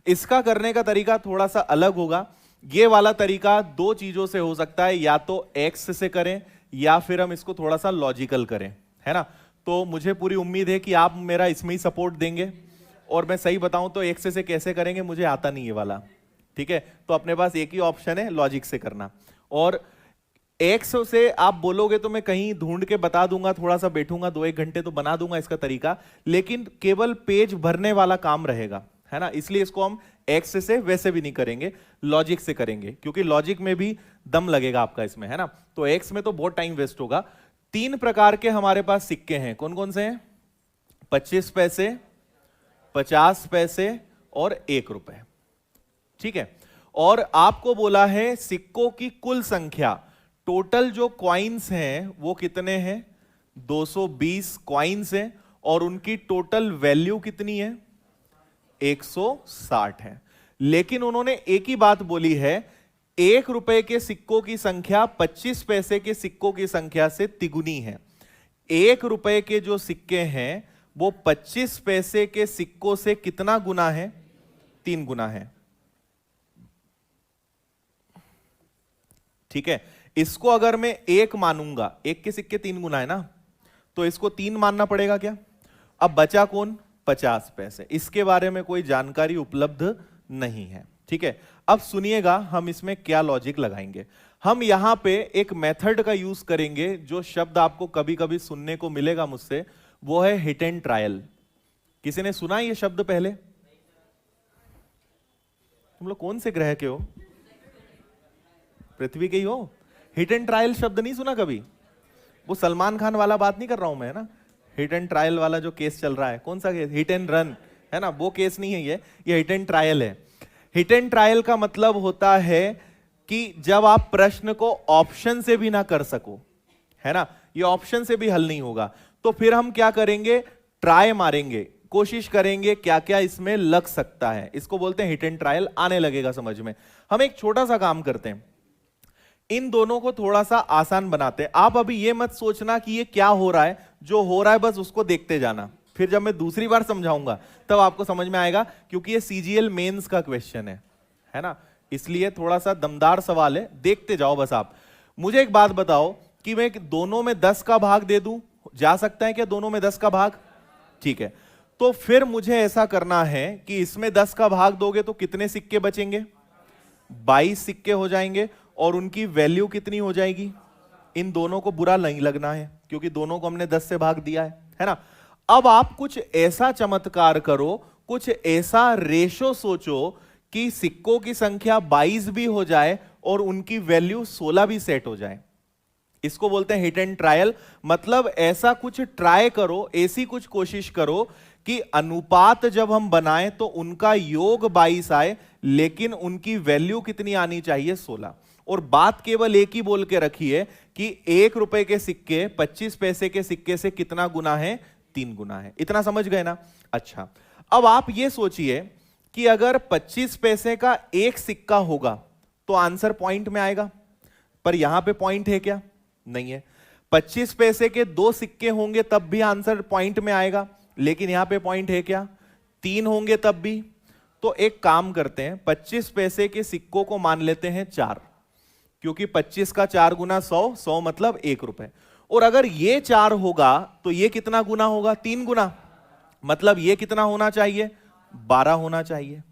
[SPEAKER 1] इसका करने का तरीका थोड़ा सा अलग होगा। ये वाला तरीका 2 चीजों से हो सकता है, या तो एक्स से करें या फिर हम इसको थोड़ा सा लॉजिकल करें, है ना। तो मुझे पूरी उम्मीद है कि आप मेरा इसमें ही सपोर्ट देंगे। और मैं सही बताऊं तो एक्स से कैसे करेंगे मुझे आता नहीं ये वाला, ठीक है। तो अपने पास एक ही ऑप्शन है, लॉजिक से करना। और एक्स से आप बोलोगे तो मैं कहीं ढूंढ के बता दूंगा, थोड़ा सा बैठूंगा 2-1 घंटे तो बना दूंगा इसका तरीका, लेकिन केवल पेज भरने वाला काम रहेगा, है ना। इसलिए इसको हम एक्स से वैसे भी नहीं करेंगे, लॉजिक से करेंगे, क्योंकि लॉजिक में भी दम लगेगा आपका इसमें, है ना। तो एक्स में तो बहुत टाइम वेस्ट होगा। 3 प्रकार के हमारे पास सिक्के हैं, कौन कौन से हैं? 25 पैसे, 50 पैसे और 1 रुपए, ठीक है। और आपको बोला है सिक्कों की कुल संख्या, टोटल जो क्वाइंस हैं वो कितने हैं? 220 क्वाइंस हैं, और उनकी टोटल वैल्यू कितनी है? 160 है। लेकिन उन्होंने एक ही बात बोली है, 1 रुपए के सिक्कों की संख्या 25 पैसे के सिक्कों की संख्या से तिगुनी है। 1 रुपए के जो सिक्के हैं वो 25 पैसे के सिक्कों से कितना गुना है? 3 गुना है, ठीक है। इसको अगर मैं 1 मानूंगा, 1 के सिक्के 3 गुना है ना, तो इसको 3 मानना पड़ेगा क्या? अब बचा कौन? 50 पैसे। इसके बारे में कोई जानकारी उपलब्ध नहीं है, ठीक है। अब सुनिएगा हम इसमें क्या लॉजिक लगाएंगे। हम यहां पे एक मेथड का यूज करेंगे, जो शब्द आपको कभी कभी सुनने को मिलेगा मुझसे, वो है हिट एंड ट्रायल। किसी ने सुना ये शब्द पहले? तुम लोग कौन से ग्रह के हो? पृथ्वी के ही हो? हिट एंड ट्रायल शब्द नहीं सुना कभी? वो सलमान खान वाला बात नहीं कर रहा हूं मैं, ना। हिट एंड ट्रायल वाला जो केस चल रहा है, कौन सा केस? हिट एंड रन, है ना, वो केस नहीं है ये हिट एंड ट्रायल है। हिट एंड ट्रायल का मतलब होता है कि जब आप प्रश्न को ऑप्शन से भी ना कर सको, है ना, ये ऑप्शन से भी हल नहीं होगा, तो फिर हम क्या करेंगे? ट्राई मारेंगे, कोशिश करेंगे क्या क्या इसमें लग सकता है। इसको बोलते हैं हिट एंड ट्रायल। आने लगेगा समझ में। हम एक छोटा सा काम करते हैं, इन दोनों को थोड़ा सा आसान बनाते हैं। आप अभी ये मत सोचना कि ये क्या हो रहा है, जो हो रहा है बस उसको देखते जाना। फिर जब मैं दूसरी बार समझाऊंगा तब आपको समझ में आएगा, क्योंकि ये सीजीएल मेंस का क्वेश्चन है ना, इसलिए थोड़ा सा दमदार सवाल है, देखते जाओ बस आप। मुझे एक बात बताओ कि मैं दोनों में 10 का भाग दे दूं, जा सकता है क्या दोनों में 10 का भाग? ठीक है, तो फिर मुझे ऐसा करना है कि इसमें 10 का भाग दोगे तो कितने सिक्के बचेंगे? 22 सिक्के हो जाएंगे, और उनकी वैल्यू कितनी हो जाएगी? इन दोनों को बुरा नहीं लगना है, क्योंकि दोनों को हमने 10 से भाग दिया है ना। अब आप कुछ ऐसा चमत्कार करो, कुछ ऐसा रेशो सोचो कि सिक्कों की संख्या 22 भी हो जाए और उनकी वैल्यू 16 भी सेट हो जाए। इसको बोलते हैं हिट एंड ट्रायल। मतलब ऐसा कुछ ट्राई करो, ऐसी कुछ कोशिश करो कि अनुपात जब हम बनाएं तो उनका योग 22 आए, लेकिन उनकी वैल्यू कितनी आनी चाहिए? 16। और बात केवल एक ही बोल के रखिए कि 1 रुपए के सिक्के 25 पैसे के सिक्के से कितना गुना है? 3 गुना है। इतना समझ गए ना? अच्छा, अब आप ये सोचिए कि अगर 25 पैसे का एक सिक्का होगा तो आंसर पॉइंट में आएगा, पर यहां पे पॉइंट है क्या? नहीं है। 25 पैसे के 2 सिक्के होंगे तब भी आंसर पॉइंट में आएगा, लेकिन यहां पे पॉइंट है क्या? 3 होंगे तब भी। तो एक काम करते हैं, 25 पैसे के सिक्कों को मान लेते हैं 4, क्योंकि 25 का 4 गुना 100, 100 मतलब 1 रुपए। और अगर ये 4 होगा तो ये कितना गुना होगा? 3 गुना। मतलब ये कितना होना चाहिए? 12 होना चाहिए।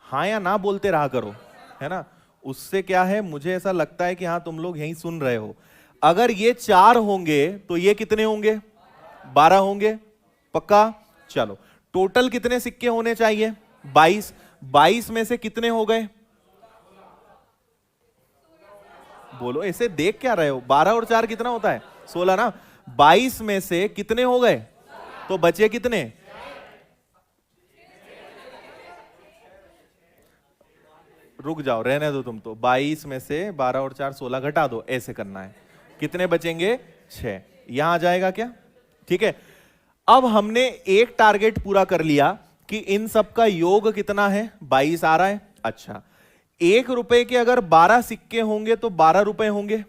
[SPEAKER 1] हां या ना बोलते रहा करो, है ना? उससे क्या है, मुझे ऐसा लगता है कि हां तुम लोग यहीं सुन रहे हो। अगर ये 4 होंगे तो ये कितने होंगे? 12 होंगे। पक्का? चलो, टोटल कितने सिक्के होने चाहिए? 22। 22 में से कितने हो गए? बोलो, ऐसे देख क्या रहे हो? 12 और 4 कितना होता है? 16 ना? 22 में से कितने हो गए? तो बचे कितने? रुक जाओ, रहने दो तुम तो। 22 में से 12 और 4 16 घटा दो, ऐसे करना है। कितने बचेंगे? 6। यहां आ जाएगा क्या? ठीक है। अब हमने एक टारगेट पूरा कर लिया कि इन सब का योग कितना है? 22 आ रहा है। अच्छा, 1 रुपए के अगर 12 सिक्के होंगे तो 12 रुपए होंगे।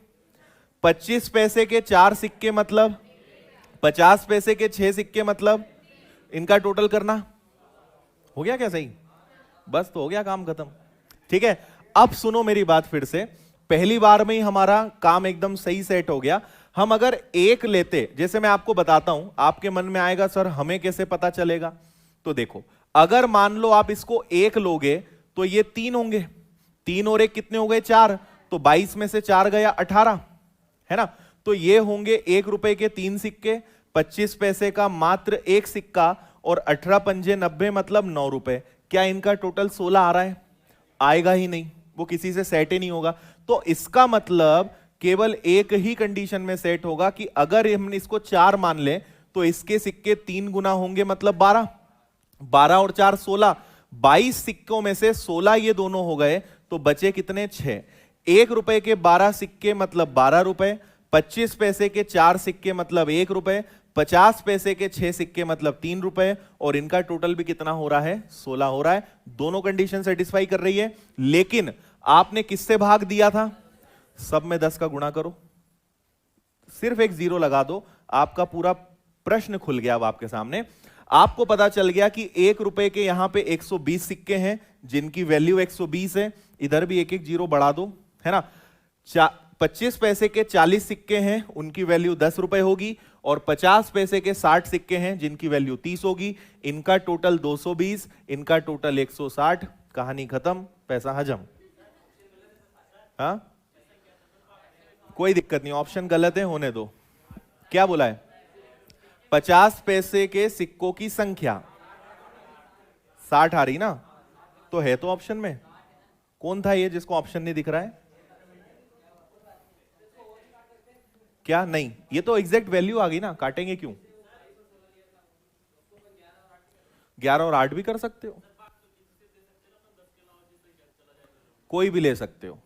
[SPEAKER 1] 25 पैसे के 4 सिक्के मतलब 50 पैसे के 6 सिक्के, मतलब इनका टोटल करना। हो गया क्या सही? बस तो हो गया काम खत्म। ठीक है, अब सुनो मेरी बात फिर से। पहली बार में ही हमारा काम एकदम सही सेट हो गया। हम अगर एक लेते, जैसे मैं आपको बताता हूं, आपके मन में आएगा सर हमें कैसे पता चलेगा? तो देखो, अगर मान लो आप इसको 1 लोगे तो ये 3 होंगे। 3 और 1 कितने हो गए? 4। तो 22 में से 4 गया 18, है ना? तो ये होंगे 1 रुपए के 3 सिक्के, 25 पैसे का मात्र 1 सिक्का, और 18 पंजे 90 मतलब 9 रुपए। क्या इनका टोटल 16 आ रहा है? आएगा ही नहीं, वो किसी से सेट ही नहीं होगा। तो इसका मतलब केवल एक ही कंडीशन में सेट होगा कि अगर हम इसको 4 मान ले तो इसके सिक्के 3 गुना होंगे, मतलब 12। 12 और 4 16। 22 सिक्कों में से 16 ये दोनों हो गए, तो बचे कितने? 6। 1 रुपए के 12 सिक्के मतलब 12 रुपए। 25 पैसे के 4 सिक्के मतलब 1 रुपए। 50 पैसे के 6 सिक्के मतलब 3 रुपए। और इनका टोटल भी कितना हो रहा है? 16 हो रहा है। दोनों कंडीशन सेटिस्फाई कर रही है। लेकिन आपने किससे भाग दिया था? सब में 10 का गुणा करो, सिर्फ एक 0 लगा दो, आपका पूरा प्रश्न खुल गया। अब आपके सामने आपको पता चल गया कि 1 रुपए के यहां पे 120 सिक्के हैं जिनकी वैल्यू 120 है। इधर भी एक एक 0 बढ़ा दो, है ना? 25 पैसे के 40 सिक्के हैं, उनकी वैल्यू 10 रुपए होगी। और 50 पैसे के 60 सिक्के हैं जिनकी वैल्यू 30 होगी। इनका टोटल 220, इनका टोटल 160। कहानी खत्म, पैसा हजम। हाँ, कोई दिक्कत नहीं, ऑप्शन गलत है, होने दो। क्या बोला है? 50 पैसे के सिक्कों की संख्या 60 आ रही ना? तो है तो ऑप्शन में। कौन था ये जिसको ऑप्शन नहीं दिख रहा है? क्या नहीं? ये तो एग्जैक्ट वैल्यू आ गई ना, काटेंगे क्यों? 11 और 8 भी कर सकते हो, कोई भी ले सकते हो।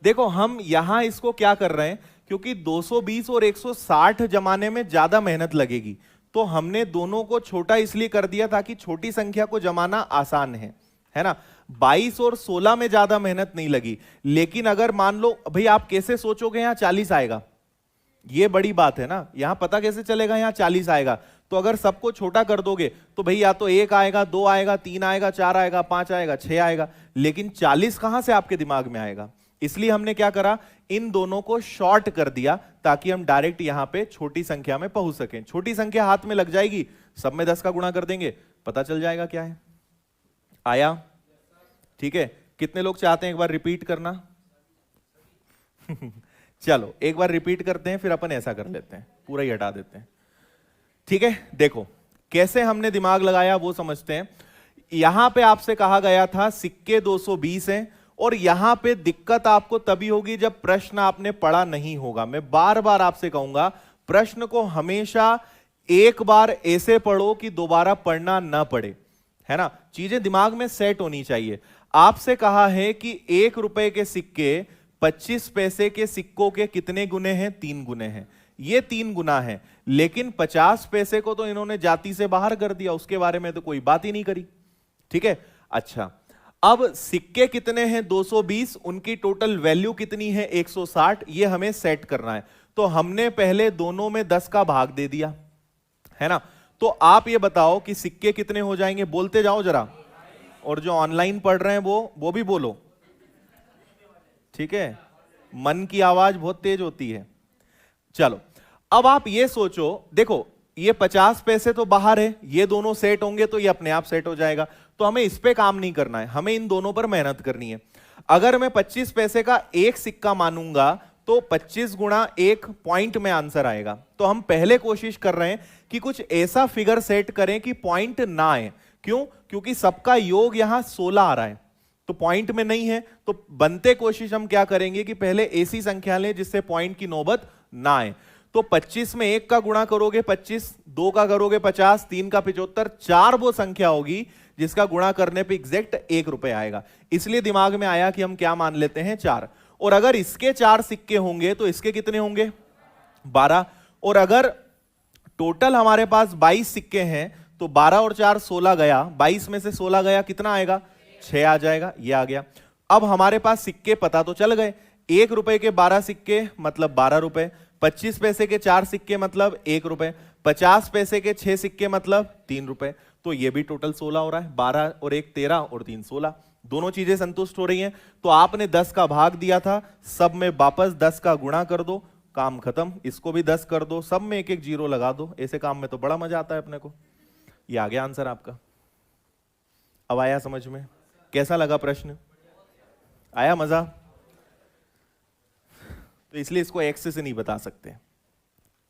[SPEAKER 1] देखो, हम यहां इसको क्या कर रहे हैं, क्योंकि 220 और 160 जमाने में ज्यादा मेहनत लगेगी, तो हमने दोनों को छोटा इसलिए कर दिया ताकि छोटी संख्या को जमाना आसान है ना? 22 और 16 में ज्यादा मेहनत नहीं लगी। लेकिन अगर मान लो भाई, आप कैसे सोचोगे यहां 40 आएगा? ये बड़ी बात है ना, यहां पता कैसे चलेगा यहां 40 आएगा? तो अगर सबको छोटा कर दोगे तो भाई या तो 1 आएगा, 2 आएगा, 3 आएगा, 4 आएगा, 5 आएगा, 6 आएगा, लेकिन 40 कहां से आपके दिमाग में आएगा? इसलिए हमने क्या करा, इन दोनों को शॉर्ट कर दिया ताकि हम डायरेक्ट यहां पे छोटी संख्या में पहुंच सकें। छोटी संख्या हाथ में लग जाएगी, सब में 10 का गुणा कर देंगे, पता चल जाएगा क्या है। आया? ठीक है, कितने लोग चाहते हैं एक बार रिपीट करना? चलो एक बार रिपीट करते हैं, फिर अपन ऐसा कर लेते हैं, पूरा ही हटा देते हैं। ठीक है, देखो कैसे हमने दिमाग लगाया वो समझते हैं। यहां पे आपसे कहा गया था सिक्के 220 हैं, और यहां पे दिक्कत आपको तभी होगी जब प्रश्न आपने पढ़ा नहीं होगा। मैं बार बार आपसे कहूंगा प्रश्न को हमेशा एक बार ऐसे पढ़ो कि दोबारा पढ़ना ना पड़े, है ना, चीजें दिमाग में सेट होनी चाहिए। आपसे कहा है कि 1 रुपए के सिक्के 25 पैसे के सिक्कों के कितने गुने हैं? 3 गुने हैं। ये 3 गुना है, लेकिन 50 पैसे को तो इन्होंने जाति से बाहर कर दिया, उसके बारे में तो कोई बात ही नहीं करी। ठीक है, अच्छा अब सिक्के कितने हैं? 220, उनकी टोटल वैल्यू कितनी है? 160। ये हमें सेट करना है, तो हमने पहले दोनों में 10 का भाग दे दिया, है ना। तो आप ये बताओ कि सिक्के कितने हो जाएंगे? बोलते जाओ जरा, और जो ऑनलाइन पढ़ रहे हैं वो भी बोलो, ठीक है, मन की आवाज बहुत तेज होती है। चलो अब आप ये सोचो, देखो ये 50 पैसे तो बाहर है, ये दोनों सेट होंगे तो ये अपने आप सेट हो जाएगा, तो हमें इस पे काम नहीं करना है, हमें इन दोनों पर मेहनत करनी है। अगर मैं 25 पैसे का एक सिक्का मानूंगा तो 25 गुणा 1 पॉइंट में आंसर आएगा। तो हम पहले कोशिश कर रहे हैं कि कुछ ऐसा फिगर सेट करें कि पॉइंट ना आए। क्यों? क्योंकि सबका योग यहां 16 आ रहा है, तो पॉइंट में नहीं है, तो बनते कोशिश हम क्या करेंगे कि पहले ऐसी संख्या लें जिससे पॉइंट की नौबत ना आए। तो 25 में 1 का गुणा करोगे 25, 2 का करोगे 50, 3 का 75, 4 वो संख्या होगी जिसका गुणा करने पे एग्जैक्ट 1 रुपए आएगा। इसलिए दिमाग में आया कि हम क्या मान लेते हैं? 4। और अगर इसके 4 सिक्के होंगे तो इसके कितने होंगे? 12। और अगर टोटल हमारे पास 22 सिक्के हैं तो 12 और 4 16 गया, 22 में से 16 गया, कितना आएगा? 6 आ जाएगा, ये आ गया। अब हमारे पास सिक्के पता तो चल गए, 1 रुपए के 12 सिक्के मतलब 12 रुपए, 25 पैसे के 4 सिक्के मतलब 1 रुपए, 50 पैसे के 6 सिक्के मतलब 3 रुपए, तो ये भी टोटल 16 हो रहा है। 12 और 1 13 और 3 16, दोनों चीजें संतुष्ट हो रही हैं। तो आपने 10 का भाग दिया था, सब में वापस 10 का गुणा कर दो, काम खत्म। इसको भी 10 कर दो, सब में एक एक जीरो लगा दो। ऐसे काम में तो बड़ा मजा आता है अपने को। ये आ गया आंसर आपका। अब आया समझ में? कैसा लगा प्रश्न? आया मजा? तो इसलिए इसको एक्स से नहीं बता सकते,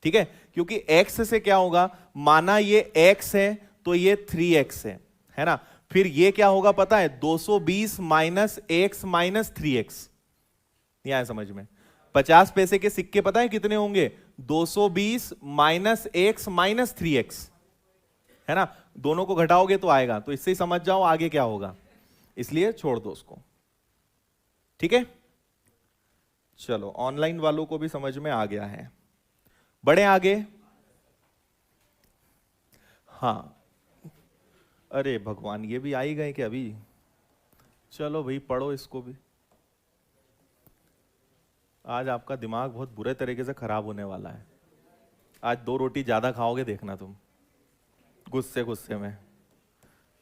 [SPEAKER 1] ठीक है, क्योंकि एक्स से क्या होगा, माना ये एक्स है तो ये 3x है ना, फिर ये क्या होगा पता है? 220 माइनस एक्स माइनस 3x। नहीं आया समझ में? 50 पैसे के सिक्के पता है कितने होंगे? 220 माइनस एक्स माइनस 3x, है ना, दोनों को घटाओगे तो आएगा। तो इससे ही समझ जाओ आगे क्या होगा, इसलिए छोड़ दो उसको, ठीक है। चलो ऑनलाइन वालों को भी समझ में आ गया है, बढ़े आगे। हाँ, अरे भगवान, ये भी आ ही गए कि अभी? चलो भाई पढ़ो इसको भी। आज आपका दिमाग बहुत बुरे तरीके से खराब होने वाला है। आज 2 रोटी ज्यादा खाओगे, देखना तुम, गुस्से गुस्से में।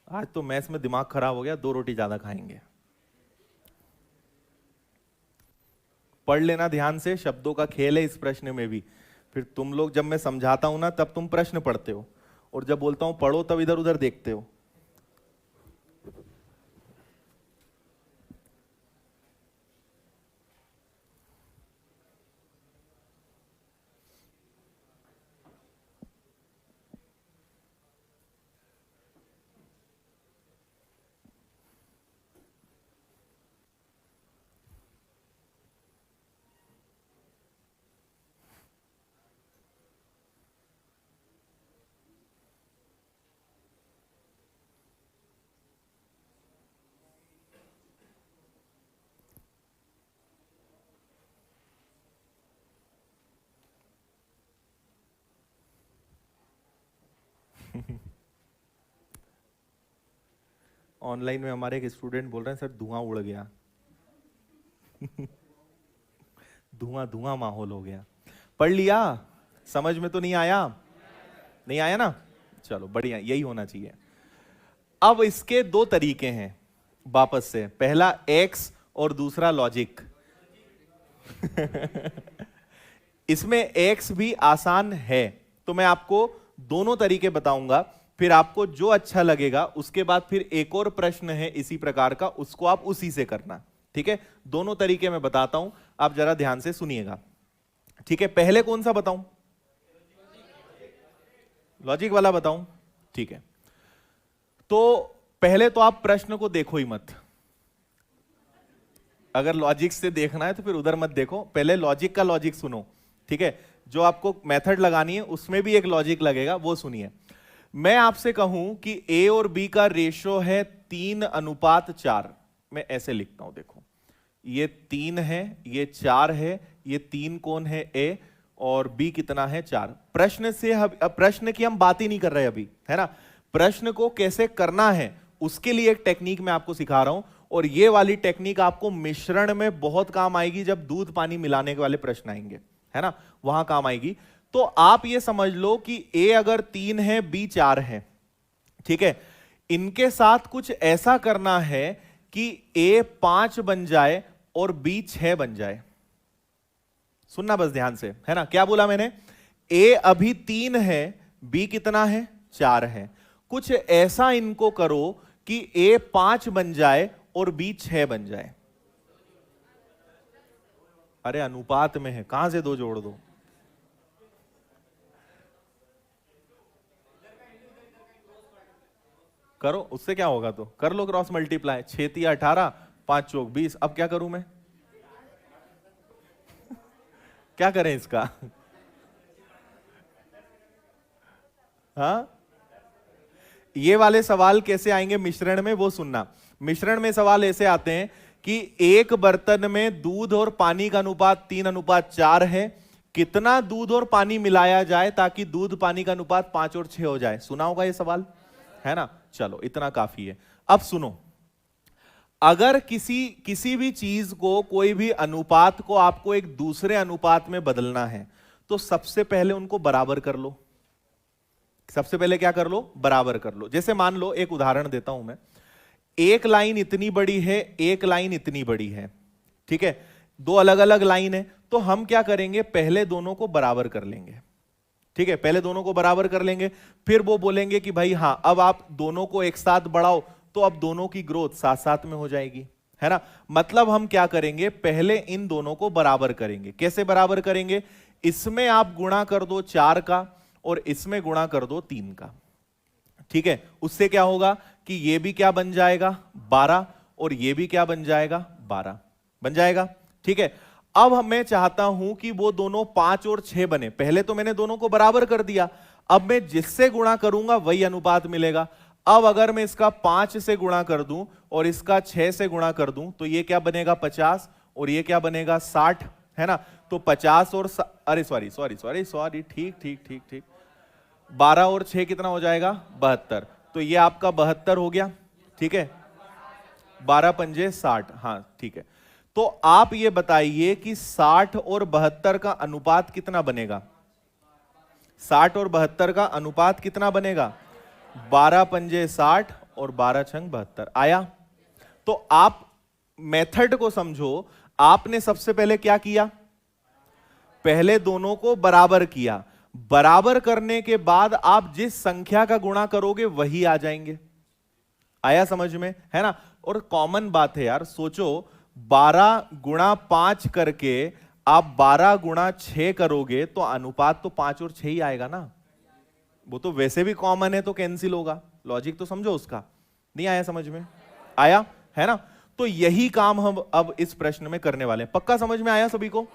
[SPEAKER 1] आज तो मैस में दिमाग खराब हो गया, 2 रोटी ज्यादा खाएंगे। पढ़ लेना ध्यान से, शब्दों का खेल है इस प्रश्न में भी। फिर तुम लोग, जब मैं समझाता हूं ना तब तुम प्रश्न पढ़ते हो, और जब बोलता हूं पढ़ो तब इधर उधर देखते हो। ऑनलाइन में हमारे एक स्टूडेंट बोल रहे हैं सर धुआं उड़ गया। धुआं धुआं माहौल हो गया। पढ़ लिया? समझ में तो नहीं आया? नहीं आया ना? चलो बढ़िया, यही होना चाहिए। अब इसके 2 तरीके हैं वापस से, पहला एक्स और दूसरा लॉजिक। इसमें एक्स भी आसान है, तो मैं आपको दोनों तरीके बताऊंगा, फिर आपको जो अच्छा लगेगा उसके बाद फिर एक और प्रश्न है इसी प्रकार का, उसको आप उसी से करना, ठीक है। दोनों तरीके मैं बताता हूं, आप जरा ध्यान से सुनिएगा, ठीक है। पहले कौन सा बताऊं? लॉजिक वाला बताऊं? ठीक है, तो पहले तो आप प्रश्न को देखो ही मत। अगर लॉजिक से देखना है तो फिर उधर मत देखो, पहले लॉजिक का लॉजिक सुनो, ठीक है? जो आपको मेथड लगानी है उसमें भी एक लॉजिक लगेगा, वो सुनिए। मैं आपसे कहूं कि ए और बी का रेशो है 3:4, मैं ऐसे लिखता हूं, देखो ये 3 है, ये 4 है, ये 3 कौन है? ए, और बी कितना है? 4। प्रश्न से अब प्रश्न की हम बात ही नहीं कर रहे अभी, है ना? प्रश्न को कैसे करना है उसके लिए एक टेक्निक मैं आपको सिखा रहा हूं, और ये वाली टेक्निक आपको मिश्रण में बहुत काम आएगी, जब दूध पानी मिलाने के वाले प्रश्न आएंगे, है ना, वहां काम आएगी। तो आप ये समझ लो कि ए अगर 3 है, बी 4 है, ठीक है? इनके साथ कुछ ऐसा करना है कि ए 5 बन जाए और बी 6 बन जाए। सुनना बस ध्यान से, है ना? क्या बोला मैंने? ए अभी 3 है, बी कितना है? 4 है। कुछ ऐसा इनको करो कि ए 5 बन जाए और बी 6 बन जाए। अरे अनुपात में है, कहां से 2 जोड़ दो? करो, उससे क्या होगा? तो कर लो क्रॉस मल्टीप्लाई, 6 तिया 18, 5 चौक 20। अब क्या करूं मैं? क्या करें इसका? हाँ, ये वाले सवाल कैसे आएंगे मिश्रण में, वो सुनना। मिश्रण में सवाल ऐसे आते हैं कि एक बर्तन में दूध और पानी का अनुपात 3:4 है, कितना दूध और पानी मिलाया जाए ताकि दूध पानी का अनुपात 5 और 6 हो जाए? सुना होगा ये सवाल, है ना? चलो, इतना काफी है। अब सुनो, अगर किसी भी चीज को, कोई भी अनुपात को आपको एक दूसरे अनुपात में बदलना है, तो सबसे पहले उनको बराबर कर लो। सबसे पहले क्या कर लो? बराबर कर लो। जैसे मान लो, एक उदाहरण देता हूं मैं, एक लाइन इतनी बड़ी है, एक लाइन इतनी बड़ी है, ठीक है? 2 अलग अलग लाइन है, तो हम क्या करेंगे? पहले दोनों को बराबर कर लेंगे, ठीक है? पहले दोनों को बराबर कर लेंगे, फिर वो बोलेंगे कि भाई हाँ, अब आप दोनों को एक साथ बढ़ाओ, तो अब दोनों की ग्रोथ साथ साथ में हो जाएगी, है ना? मतलब हम क्या करेंगे? पहले इन दोनों को बराबर करेंगे। कैसे बराबर करेंगे? इसमें आप गुणा कर दो 4 का, और इसमें गुणा कर दो 3 का, ठीक है? उससे क्या होगा कि ये भी क्या बन जाएगा? 12, और ये भी क्या बन जाएगा? 12 बन जाएगा, ठीक है? अब मैं चाहता हूं कि वो दोनों 5 और 6 बने। पहले तो मैंने दोनों को बराबर कर दिया, अब मैं जिससे गुणा करूंगा वही अनुपात मिलेगा। अब अगर मैं इसका 5 से गुणा कर दूं और इसका 6 से गुणा कर दूं, तो ये क्या बनेगा? 50, और ये क्या बनेगा? 60, है ना? तो 50 और अरे सॉरी, ठीक, 12 और 6 कितना हो जाएगा? 72। तो ये आपका 72 हो गया, ठीक है? 12 पंजे 60, हाँ ठीक है। तो आप ये बताइए कि 60 और 72 का अनुपात कितना बनेगा? 60 और 72 का अनुपात कितना बनेगा? 12 पंजे 60 और 12 छंग 72 आया। तो आप मेथड को समझो। आपने सबसे पहले क्या किया? पहले दोनों को बराबर किया। बराबर करने के बाद आप जिस संख्या का गुणा करोगे वही आ जाएंगे। आया समझ में, है ना? और कॉमन बात है यार, सोचो 12 गुणा 5 करके आप 12 गुणा 6 करोगे तो अनुपात तो 5 और 6 ही आएगा ना। वो तो वैसे भी कॉमन है तो कैंसिल होगा। लॉजिक तो समझो उसका। नहीं आया समझ में? आया, है ना? तो यही काम हम अब इस प्रश्न में करने वाले हैं। पक्का समझ में आया सभी को?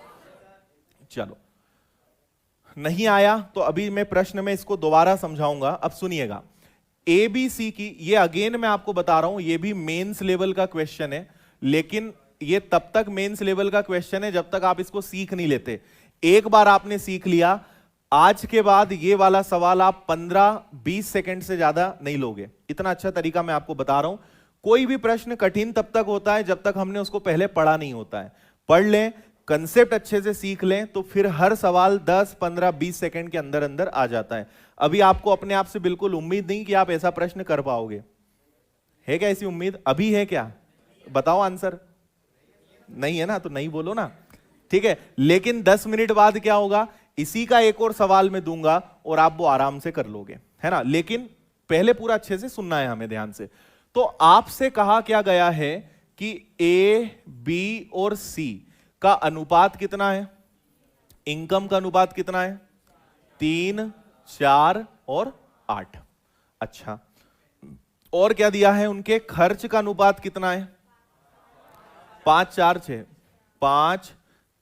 [SPEAKER 1] चलो, नहीं आया तो अभी मैं प्रश्न में इसको दोबारा समझाऊंगा। अब सुनिएगा, एबीसी की, ये अगेन मैं आपको बता रहा हूं, ये भी मेंस लेवल का क्वेश्चन है, लेकिन ये तब तक मेंस लेवल का क्वेश्चन है जब तक आप इसको सीख नहीं लेते। एक बार आपने सीख लिया, आज के बाद ये वाला सवाल आप 15-20 सेकंड से ज्यादा नहीं लोगे। इतना अच्छा तरीका मैं आपको बता रहा हूं। कोई भी प्रश्न कठिन तब तक होता है जब तक हमने उसको पहले पढ़ा नहीं होता है। पढ़ लें, कंसेप्ट अच्छे से सीख लें, तो फिर हर सवाल 10, 15, 20 सेकंड के अंदर अंदर आ जाता है। अभी आपको अपने आप से बिल्कुल उम्मीद नहीं कि आप ऐसा प्रश्न कर पाओगे। है क्या ऐसी उम्मीद? अभी है क्या? बताओ आंसर। नहीं है ना? तो नहीं बोलो ना, ठीक है? लेकिन 10 मिनट बाद क्या होगा, इसी का एक और सवाल मैं दूंगा और आप वो आराम से कर लोगे, है ना? लेकिन पहले पूरा अच्छे से सुनना है हमें ध्यान से। तो आपसे कहा क्या गया है कि ए, बी और सी का अनुपात कितना है? इनकम का अनुपात कितना है? 3, 4, और 8। अच्छा, और क्या दिया है? उनके खर्च का अनुपात कितना है? 5 4 6, 5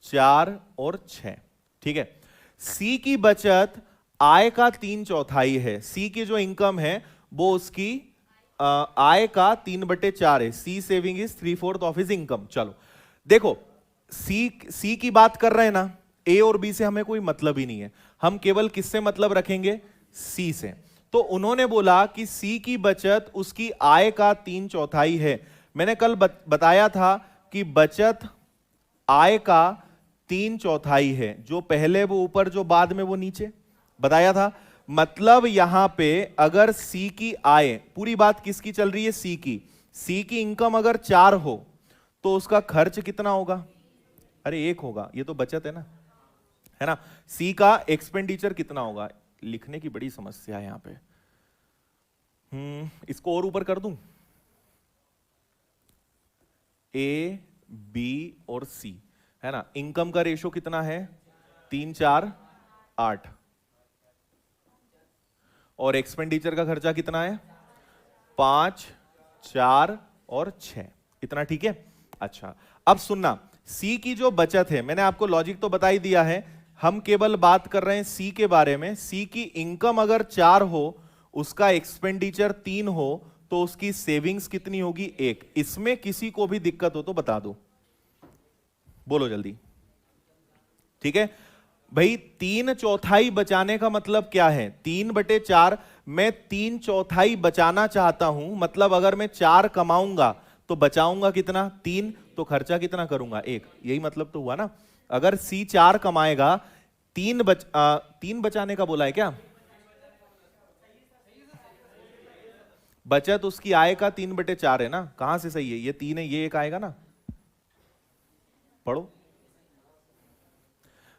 [SPEAKER 1] 4 और 6। ठीक है। सी की बचत आय का 3/4 है। सी की जो इनकम है वो उसकी आय का 3/4 है। C saving is 3/4 of his income. चलो देखो, सी की बात कर रहे हैं ना, ए और बी से हमें कोई मतलब ही नहीं है, हम केवल किससे मतलब रखेंगे? सी से। तो उन्होंने बोला कि सी की बचत उसकी आय का 3/4 है। मैंने कल बताया था कि बचत आय का 3/4 है, जो पहले वो ऊपर, जो बाद में वो नीचे, बताया था। मतलब यहां पे अगर सी की आय, पूरी बात किसकी चल रही है? सी की। सी की इनकम अगर 4 हो तो उसका खर्च कितना होगा? अरे 1 होगा, ये तो बचत है ना। सी का एक्सपेंडिचर कितना होगा? लिखने की बड़ी समस्या है यहां पे। इसको और ऊपर कर दूं, ए बी और सी, है ना। इनकम का रेशो कितना है? 3 4 8। और एक्सपेंडिचर का खर्चा कितना है? 5 4 और 6। इतना ठीक है। अच्छा, अब सुनना, सी की जो बचत है, मैंने आपको लॉजिक तो बता ही दिया है, हम केवल बात कर रहे हैं सी के बारे में। सी की इनकम अगर 4 हो, उसका एक्सपेंडिचर 3 हो, तो उसकी सेविंग्स कितनी होगी? 1। इसमें किसी को भी दिक्कत हो तो बता दो, बोलो जल्दी। ठीक है भाई, 3/4 बचाने का मतलब क्या है? 3/4, मैं 3/4 बचाना चाहता हूं, मतलब अगर मैं 4 कमाऊंगा तो बचाऊंगा कितना? 3। तो खर्चा कितना करूंगा? 1। यही मतलब तो हुआ ना। अगर सी 4 कमाएगा, 3 बचाने का बोला है क्या? बचत उसकी आय का 3/4 है ना। कहां से सही है? ये 3 है, ये 1 आएगा ना। पढ़ो,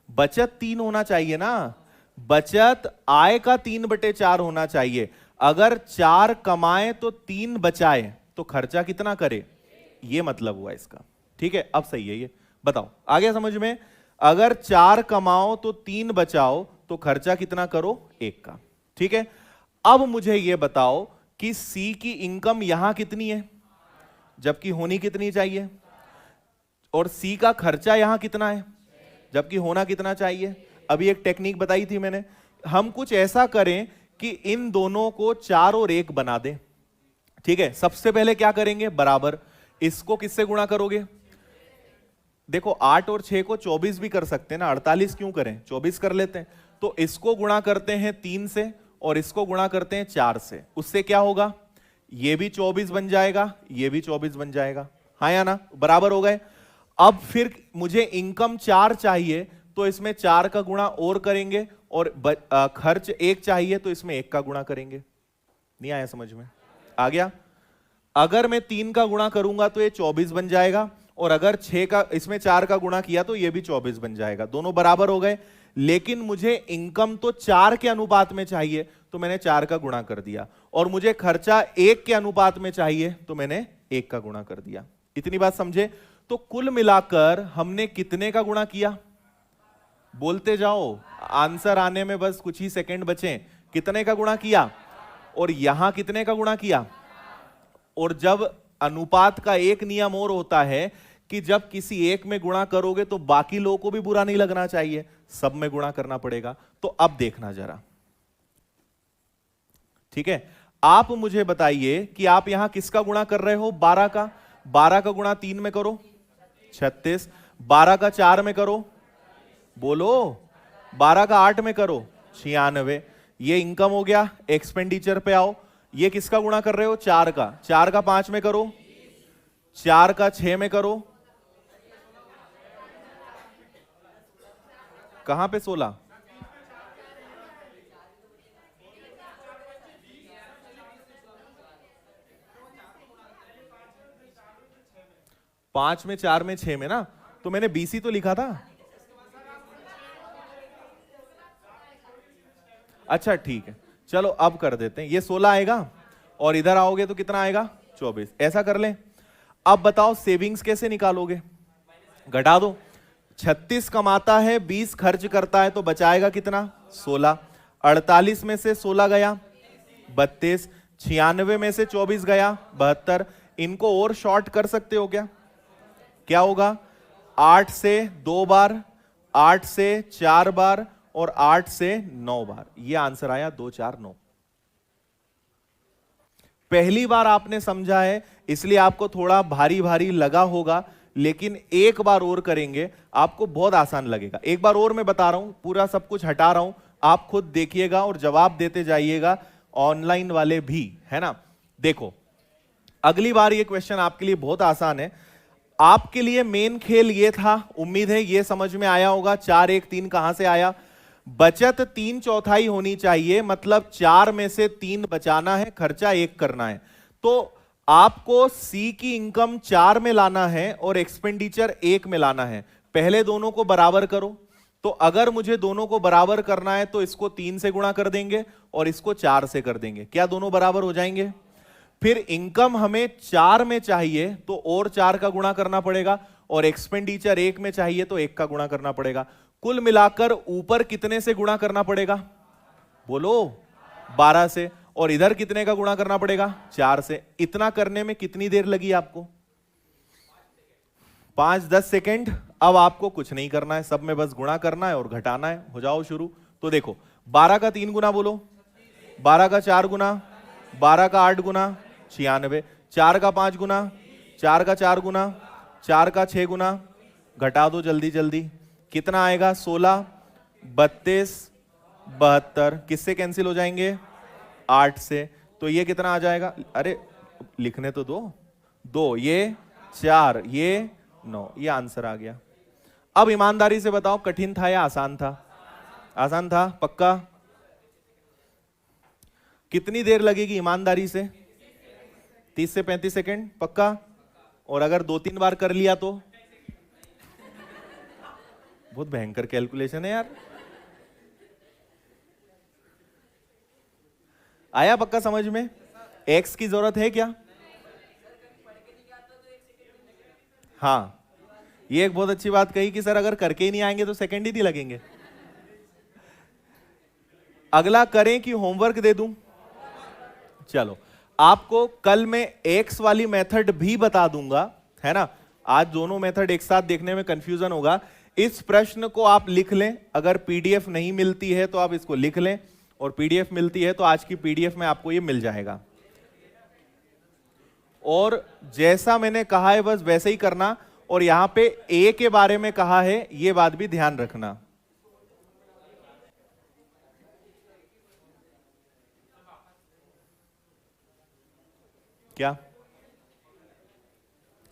[SPEAKER 1] बचत 3 होना चाहिए ना। बचत आय का 3/4 होना चाहिए। अगर 4 कमाए तो 3 बचाए, तो खर्चा कितना करे? ये मतलब हुआ इसका। ठीक है, अब सही है ये। बताओ, आ गया समझ में? अगर 4 कमाओ तो 3 बचाओ, तो खर्चा कितना करो? 1 का। ठीक है। अब मुझे ये बताओ कि सी की इनकम यहां कितनी है, जबकि होनी कितनी चाहिए? और सी का खर्चा यहां कितना है, जबकि होना कितना चाहिए? अभी एक टेक्निक बताई थी मैंने, हम कुछ ऐसा करें कि इन दोनों को 4 और 1 बना दें। ठीक है, सबसे पहले क्या करेंगे? बराबर। इसको किससे गुणा करोगे? देखो, 8 और 6 को 24 भी कर सकते हैं ना, 48 क्यों करें, 24 कर लेते हैं। तो इसको गुणा करते हैं 3 से, और इसको गुणा करते हैं 4 से। उससे क्या होगा? ये भी 24 बन जाएगा, ये भी 24 बन जाएगा, हाँ या ना? बराबर हो गए। अब फिर मुझे इनकम 4 चाहिए, तो इसमें 4 का गुणा और करेंगे, और खर्च 1 चाहिए, तो इसमें 1 का गुणा करेंगे। नहीं आया समझ में? आ गया। अगर मैं 3 का गुणा करूंगा तो ये 24 बन जाएगा, और अगर 6 का, इसमें 4 का गुणा किया तो ये भी 24 बन जाएगा। दोनों बराबर हो गए। लेकिन मुझे इनकम तो 4 के अनुपात में चाहिए, तो मैंने 4 का गुणा कर दिया, और मुझे खर्चा 1 के अनुपात में चाहिए, तो मैंने 1 का गुणा कर दिया। इतनी बात समझे? तो कुल मिलाकर हमने कितने का गुणा किया? बोलते जाओ, आंसर आने में बस कुछ ही सेकंड बचे। कितने का गुणा किया? और यहां कितने का गुणा किया? और जब अनुपात का एक नियम और होता है कि जब किसी एक में गुणा करोगे तो बाकी लोगों को भी बुरा नहीं लगना चाहिए, सब में गुणा करना पड़ेगा। तो अब देखना जरा, ठीक है। आप मुझे बताइए कि आप यहां किसका गुणा कर रहे हो? 12 का। 12 का गुणा 3 में करो, 36। 12 का 4 में करो, बोलो। 12 का 8 में करो, 96। ये इनकम हो गया। एक्सपेंडिचर पे आओ, ये किसका गुणा कर रहे हो? 4 का। 4 का 5 में करो, 4 का 6 में करो, कहां पे 16? पांच में, 4 में, 6 में ना। तो मैंने बीसी तो लिखा था। अच्छा ठीक है, चलो अब कर देते हैं। ये 16 आएगा, और इधर आओगे तो कितना आएगा? 24। ऐसा कर लें। अब बताओ सेविंग्स कैसे निकालोगे? घटा दो। 36 कमाता है, 20 खर्च करता है, तो बचाएगा कितना? 16। 48 में से 16 गया 32, 96 में से 24 गया 72। इनको और शॉर्ट कर सकते हो क्या? क्या होगा? 8 से 2 बार, 8 से 4 बार और 8 से 9 बार। ये आंसर आया 2 4 9। पहली बार आपने समझा है इसलिए आपको थोड़ा भारी भारी लगा होगा, लेकिन एक बार और करेंगे आपको बहुत आसान लगेगा। एक बार और मैं बता रहा हूं, पूरा सब कुछ हटा रहा हूं, आप खुद देखिएगा और जवाब देते जाइएगा, ऑनलाइन वाले भी, है ना। देखो अगली बार ये क्वेश्चन आपके लिए बहुत आसान है। आपके लिए मेन खेल ये था, उम्मीद है ये समझ में आया होगा। 4 1 3 कहां से आया? बचत 3/4 होनी चाहिए, मतलब 4 में से 3 बचाना है, खर्चा 1 करना है। तो आपको सी की इनकम 4 में लाना है और एक्सपेंडिचर 1 में लाना है। पहले दोनों को बराबर करो। तो अगर मुझे दोनों को बराबर करना है तो इसको 3 से गुणा कर देंगे और इसको 4 से कर देंगे। क्या दोनों बराबर हो जाएंगे? फिर इनकम हमें 4 में चाहिए तो और 4 का गुणा करना पड़ेगा, और एक्सपेंडिचर 1 में चाहिए तो 1 का गुणा करना पड़ेगा। कुल मिलाकर ऊपर कितने से गुणा करना पड़ेगा? बोलो 12 से। और इधर कितने का गुणा करना पड़ेगा? 4 से। इतना करने में कितनी देर लगी आपको? 5-10 सेकेंड। अब आपको कुछ नहीं करना है, सब में बस गुणा करना है और घटाना है। हो जाओ शुरू। तो देखो 12 का 3 गुना बोलो, 12 का 4 गुना, 12 का 8 गुना 96, 4 का 5 गुना, 4 का 4 गुना, 4 का 6 गुना। घटा दो जल्दी जल्दी, कितना आएगा? 16, 32, 72। किससे कैंसिल हो जाएंगे? 8 से। तो ये कितना आ जाएगा? अरे लिखने तो दो, 2 ये 4 ये 9। ये आंसर आ गया। अब ईमानदारी से बताओ कठिन था या आसान था? आसान था पक्का? कितनी देर लगेगी ईमानदारी से? 30 से 35 सेकेंड पक्का? और अगर 2-3 बार कर लिया तो? बहुत भयंकर कैलकुलेशन है यार। आया पक्का समझ में? एक्स की जरूरत है क्या? हाँ, ये एक बहुत अच्छी बात कही कि सर अगर करके ही नहीं आएंगे तो सेकंड ही नहीं लगेंगे। अगला करें कि होमवर्क दे दूं? चलो, आपको कल मैं एक्स वाली मेथड भी बता दूंगा, है ना। आज दोनों मेथड एक साथ देखने में कंफ्यूजन होगा। इस प्रश्न को आप लिख लें, अगर पीडीएफ नहीं मिलती है तो आप इसको लिख लें, और पीडीएफ मिलती है तो आज की पीडीएफ में आपको ये मिल जाएगा। और जैसा मैंने कहा है बस वैसे ही करना, और यहां पे ए के बारे में कहा है ये बात भी ध्यान रखना। क्या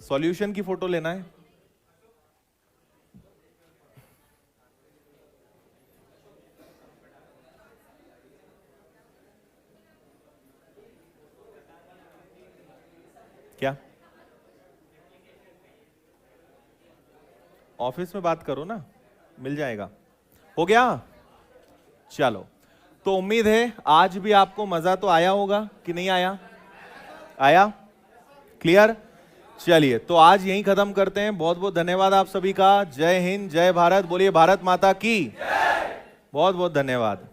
[SPEAKER 1] सॉल्यूशन की फोटो लेना है? क्या ऑफिस में बात करो ना, मिल जाएगा। हो गया? चलो, तो उम्मीद है आज भी आपको मजा तो आया होगा कि नहीं आया? आया? क्लियर? चलिए, तो आज यहीं खत्म करते हैं। बहुत बहुत धन्यवाद आप सभी का। जय हिंद, जय भारत। बोलिए भारत माता की। बहुत बहुत धन्यवाद।